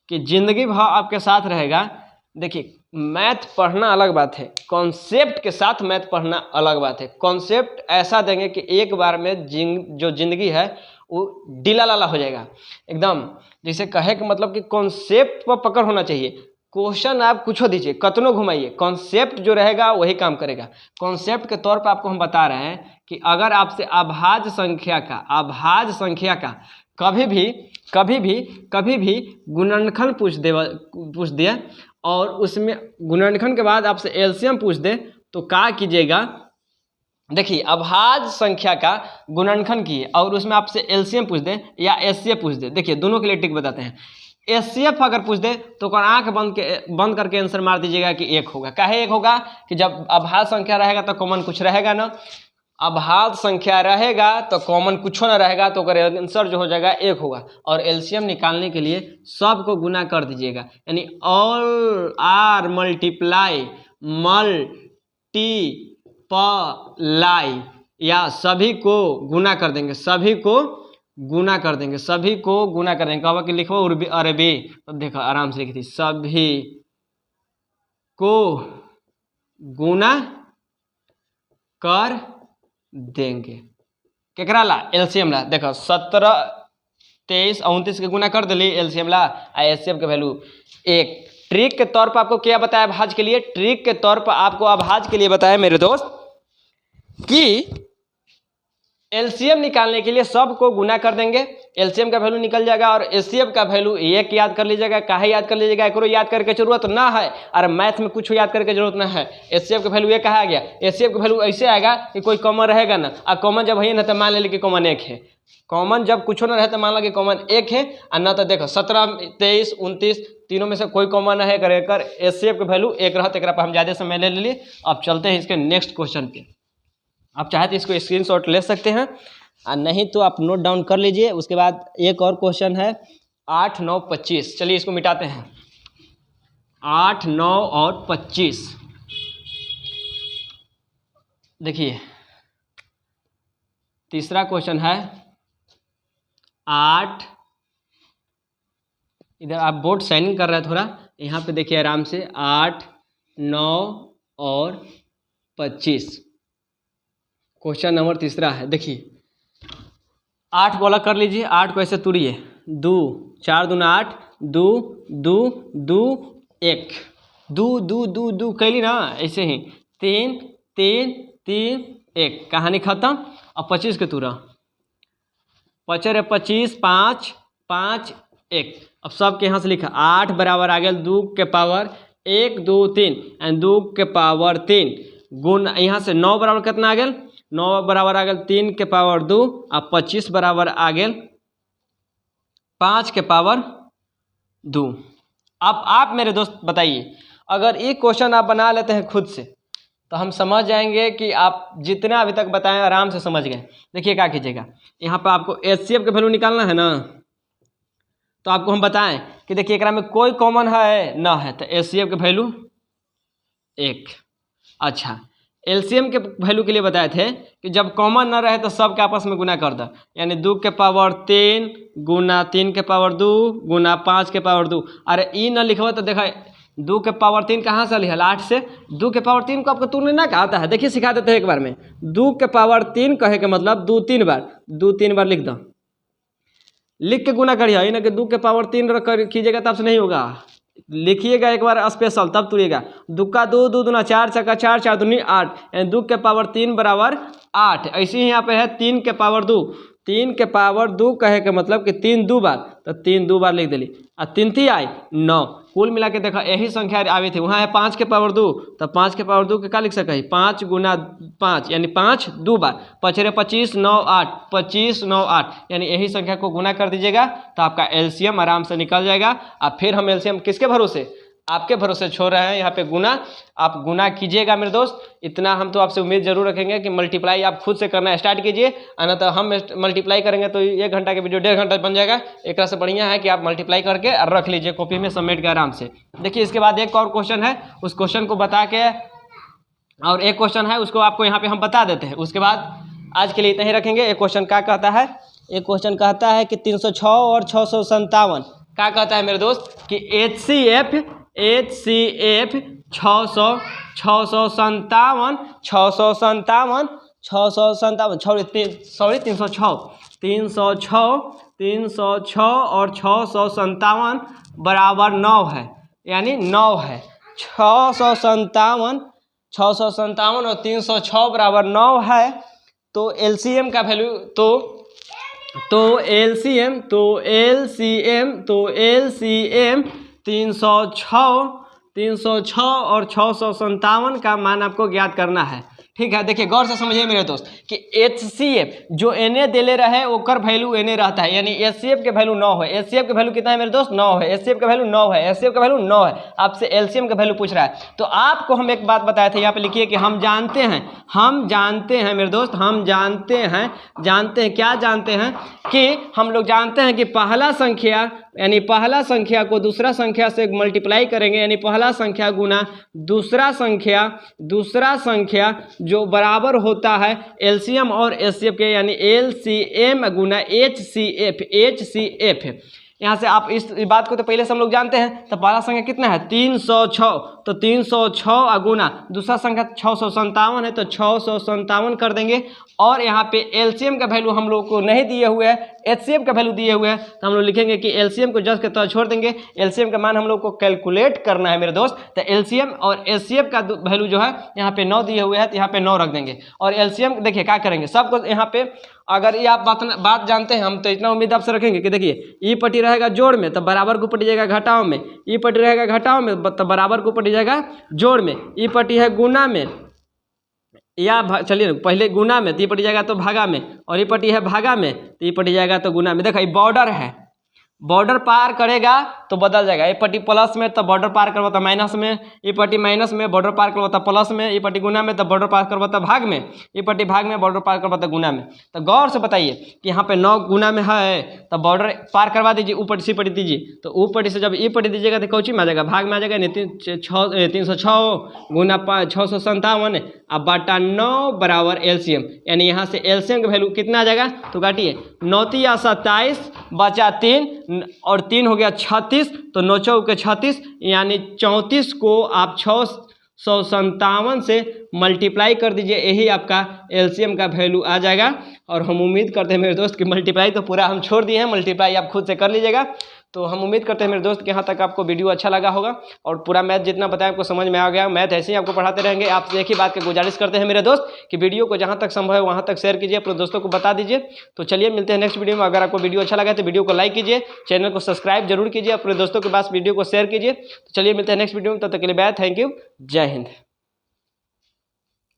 कि जिंदगी भर आपके साथ रहेगा। देखिए मैथ पढ़ना अलग बात है, कॉन्सेप्ट के साथ मैथ पढ़ना अलग बात है। कॉन्सेप्ट ऐसा देंगे कि एक बार में जो जिंदगी है वो डीला लाला हो जाएगा एकदम। जैसे कहे कि मतलब कि कॉन्सेप्ट पर पकड़ होना चाहिए। क्वेश्चन आप कुछ दीजिए, कतनों घुमाइए, कॉन्सेप्ट जो रहेगा वही काम करेगा। कॉन्सेप्ट के तौर पर आपको हम बता रहे हैं कि अगर आपसे अभाज्य संख्या का कभी भी गुणनखंड पूछ दिया और उसमें गुणनखंड के बाद आपसे एलसीएम पूछ दे तो क्या कीजिएगा। देखिए अभाज्य संख्या का गुणनखंड कीजिए और उसमें आपसे एलसीएम पूछ दे या एचसीएफ पूछ दे। देखिए दोनों के लिए ट्रिक बताते हैं। एचसीएफ अगर पूछ दे तो आंख बंद करके आंसर मार दीजिएगा कि 1 होगा। काहे 1 होगा कि जब अभाज्य संख्या रहेगा तो कॉमन कुछ रहेगा ना, अभाज्य संख्या रहेगा तो कॉमन कुछ ना रहेगा, तो अगर आंसर जो हो जाएगा 1 होगा। और एलसीएम निकालने के लिए सबको गुना कर दीजिएगा, यानी ऑल आर मल्टीप्लाई या सभी को गुना कर देंगे, सभी को गुना कर देंगे। कहा कि लिखो अरबी, तो देखो आराम से लिखी थी, सभी को गुना कर देंगे। केकरा ला? एलसीएम ला। देखो 17, 23, 29 के गुना कर दिली एलसीएम ला, एचसीएफ के वैल्यू 1। ट्रिक के तौर पर आपको क्या बताया अभाज्य के लिए? ट्रिक के तौर पर आपको अभाज्य के लिए बताया मेरे दोस्त कि एलसीएम निकालने के लिए सबको गुना कर देंगे, एलसीएम का वैल्यू निकल जाएगा और एचसीएफ का वैल्यू 1 याद कर लीजिएगा। काहे याद कर लीजिएगा? एक याद करके जरूरत ना है, और मैथ में कुछ याद करके जरूरत ना है। एचसीएफ का वैल्यू 1 कहा गया, एचसीएफ का वैल्यू ऐसे आएगा कि कोई कॉमन रहेगा ना, और कॉमन जब है ना तो मान ले कि कॉमन 1 है। कॉमन जब कुछ ना रहे तो मान लो कि कॉमन 1 है, और ना तो देखो 17, 23, 29 तीनों में से कोई कॉमन है कर एचसीएफ का वैल्यू 1 रहा, तो एक पर हम ज़्यादा समय ले लिए। अब चलते हैं इसके नेक्स्ट क्वेश्चन पे। आप चाहे तो इसको स्क्रीनशॉट ले सकते हैं, और नहीं तो आप नोट डाउन कर लीजिए। उसके बाद एक और क्वेश्चन है 8, 9, 25। चलिए इसको मिटाते हैं। 8, 9 और 25। देखिए तीसरा क्वेश्चन है 8, इधर आप बोर्ड साइनिंग कर रहे हैं थोड़ा, यहाँ पे देखिए आराम से। 8, 9 और 25 क्वेश्चन नंबर तीसरा है। देखिए 8 बोला कर लीजिए, 8 को ऐसे तोड़िए, 2, 4 दूना 8, 2, 2, 2, 1, 2, 2, 2, 2 कैली ना, ऐसे ही 3, 3, 3, 1, कहानी खत्म। अब 25 के तोड़ा, 5 × 25, 5, 5, 1। अब सब के यहाँ से लिखा 8 बराबर आ गया 2 के पावर 1, 2, 3 एंड 2 के पावर 3 गुण यहाँ से 9 बराबर कितना आ गया? 9 बराबर आ गया 3 के पावर 2, और 25 बराबर आ गया 5 के पावर 2। अब आप मेरे दोस्त बताइए, अगर ये क्वेश्चन आप बना लेते हैं खुद से तो हम समझ जाएंगे कि आप जितना अभी तक बताएं आराम से समझ गए। देखिए क्या कीजिएगा, यहाँ पर आपको एचसीएफ का वैल्यू निकालना है ना, तो आपको हम बताएं कि देखिए एकरा में कोई कॉमन है ना है, तो एचसीएफ का वैल्यू 1। अच्छा एलसीएम के वैल्यू के लिए बताए थे कि जब कॉमन ना रहे तो सब के आपस में गुना कर दो, यानी 2 के पावर 3 गुना 3 के पावर 2 गुना 5 के पावर 2। अरे ई ना लिखो तो देखा 2 के पावर 3 कहाँ से लिखल? 8 से। 2 के पावर 3 को आपको तोड़ने ना आता है, देखिए सिखा देते हैं एक बार में। 2 के पावर 3 कहे के मतलब 2 3 बार लिख दो, लिख के गुना करिए, ना कि 2 के पावर 3 कीजिएगा तब से नहीं होगा। लिखिएगा एक बार स्पेशल तब तुड़िएगा। 2 का 2, 2 दूना 4, 4 का 4, 4 दूनी 8, यानी 2 के पावर 3 बराबर 8। ऐसे ही यहाँ पे है 3 के पावर 2, 3 के पावर 2 कहे के मतलब कि 3 2 बार, तो 3 2 बार लिख दिली, और 3 3 आई 9। कुल मिला के देखो यही संख्या आई थी, वहाँ है 5 के पावर 2, तो 5 के पावर 2 के क्या लिख सके? 5 गुना 5 यानी 5 2 बार, 5 × 25 9 8, 25 9 8, यानी यही संख्या को गुना कर दीजिएगा तो आपका एलसीएम आराम से निकल जाएगा। अब फिर हम एलसीएम किसके भरोसे? आपके भरोसे छोड़ रहे हैं। यहाँ पे गुना आप गुना कीजिएगा मेरे दोस्त, इतना हम तो आपसे उम्मीद जरूर रखेंगे कि मल्टीप्लाई आप खुद से करना स्टार्ट कीजिए, ना तो हम मल्टीप्लाई करेंगे तो 1 घंटा के वीडियो 1.5 घंटा बन जाएगा। एक तरह से बढ़िया है कि आप मल्टीप्लाई करके रख लीजिए कॉपी में समेट के आराम से। देखिए इसके बाद एक और क्वेश्चन है, उस क्वेश्चन को बता के और एक क्वेश्चन है उसको आपको यहाँ पे हम बता देते हैं, उसके बाद आज के लिए इतना ही रखेंगे। एक क्वेश्चन क्या कहता है, एक क्वेश्चन कहता है कि 306 और 657 क्या कहता है मेरे दोस्त कि HCF 657 306 और 657 बराबर 9 है, यानी 9 है। 657 और 306 बराबर 9 है। तो एलसीएम का वैल्यू तो एलसीएम 306 और 657 का मान आपको ज्ञात करना है। ठीक है, देखिए गौर से समझिए मेरे दोस्त कि HCF जो Na दिले रहे ओकर वैल्यू Na रहता है, यानी HCF के वैल्यू 9 है। HCF के वैल्यू कितना है मेरे दोस्त? 9 है। HCF का वैल्यू 9 है। HCF का वैल्यू 9 है। आपसे एलसीएम का वैल्यू पूछ रहा है। तो आपको हम एक बात बताए थे, यहाँ पे लिखिए कि हम जानते हैं मेरे दोस्त, हम जानते हैं क्या जानते हैं कि हम लोग जानते हैं कि पहला संख्या यानी पहला संख्या को दूसरा संख्या से मल्टीप्लाई करेंगे, यानी पहला संख्या गुना दूसरा संख्या जो बराबर होता है एलसीएम और एचसीएफ के, यानी एलसीएम गुना HCF। यहाँ से आप इस बात को तो पहले से हम लोग जानते हैं। तो पहला संख्या कितना है? 306। तो 306 गुना दूसरा संख्या 657 है, तो 657 कर देंगे। और यहाँ पे एलसीएम का वैल्यू हम लोग को नहीं दिए हुए है, एचसीएफ का वैल्यू दिए हुए हैं। तो हम लोग लिखेंगे कि एलसीएम को जस्ट के तौर छोड़ देंगे। एलसीएम का मान हम लोग को कैलकुलेट करना है मेरे दोस्त। तो एलसीएम और एचसीएफ का वैल्यू जो है यहाँ पे 9 दिए हुए हैं, तो यहाँ पे 9 रख देंगे। और एलसीएम देखिए क्या करेंगे, सबको यहाँ पे अगर ये आप बात जानते हैं, हम तो इतना उम्मीद आपसे रखेंगे कि देखिए ई पट्टी रहेगा जोड़ में तो बराबर को पट्टी जाएगा घटाव में, ई पट्टी रहेगा घटाव में तो बराबर को पट्टी जाएगा जोड़ में, ई पट्टी है गुना में या चलिए पहले गुना में तो ई पट्टी जाएगा तो भागा में, और ई पट्टी है भागा में तो ई पट्टी जाएगा तो गुना में। देखो ये बॉर्डर है, बॉर्डर पार करेगा तो बदल जाएगा। ये पट्टी प्लस में तो बॉर्डर पार करवाता माइनस में, ये पट्टी माइनस में बॉर्डर पार करवाता प्लस में, ये पट्टी गुना में तो बॉर्डर पार करवाता भाग में, ये पट्टी भाग में बॉर्डर पार करवाता गुना में। तो गौर से बताइए कि यहाँ पे 9 गुना में है तो बॉर्डर पार करवा दीजिए, ऊपर सी पट्टी दीजिए। तो ऊपर पट्टी से जब ई पट्टी दीजिएगा तो कौची में आ जाएगा? भाग में आ जाएगा। 306 गुना 657 अब बटा 9 बराबर एलसीएम, यानी यहाँ से एलसीएम का वैल्यू कितना आ जाएगा? तो काटिए 9 या 27 बचा 3 और 3 हो गया 36, तो 9 चौके 36 यानी 34 को आप 657 से मल्टीप्लाई कर दीजिए, यही आपका एलसीएम का वैल्यू आ जाएगा। और हम उम्मीद करते हैं मेरे दोस्त कि मल्टीप्लाई तो पूरा हम छोड़ दिए हैं, मल्टीप्लाई आप खुद से कर लीजिएगा। तो हम उम्मीद करते हैं मेरे दोस्त कि यहाँ तक आपको वीडियो अच्छा लगा होगा और पूरा मैथ जितना बताया आपको समझ में आ गया। मैथ ऐसे ही आपको पढ़ाते रहेंगे। आपसे एक ही बात की गुजारिश करते हैं मेरे दोस्त कि वीडियो को जहाँ तक संभव है वहाँ तक शेयर कीजिए, अपने दोस्तों को बता दीजिए। तो चलिए मिलते हैं नेक्स्ट वीडियो में। अगर आपको वीडियो अच्छा लगा तो वीडियो को लाइक कीजिए, चैनल को सब्सक्राइब जरूर कीजिए, अपने दोस्तों के पास वीडियो को शेयर कीजिए। तो चलिए मिलते हैं नेक्स्ट वीडियो में, तब तक के लिए बाय, थैंक यू, जय हिंद।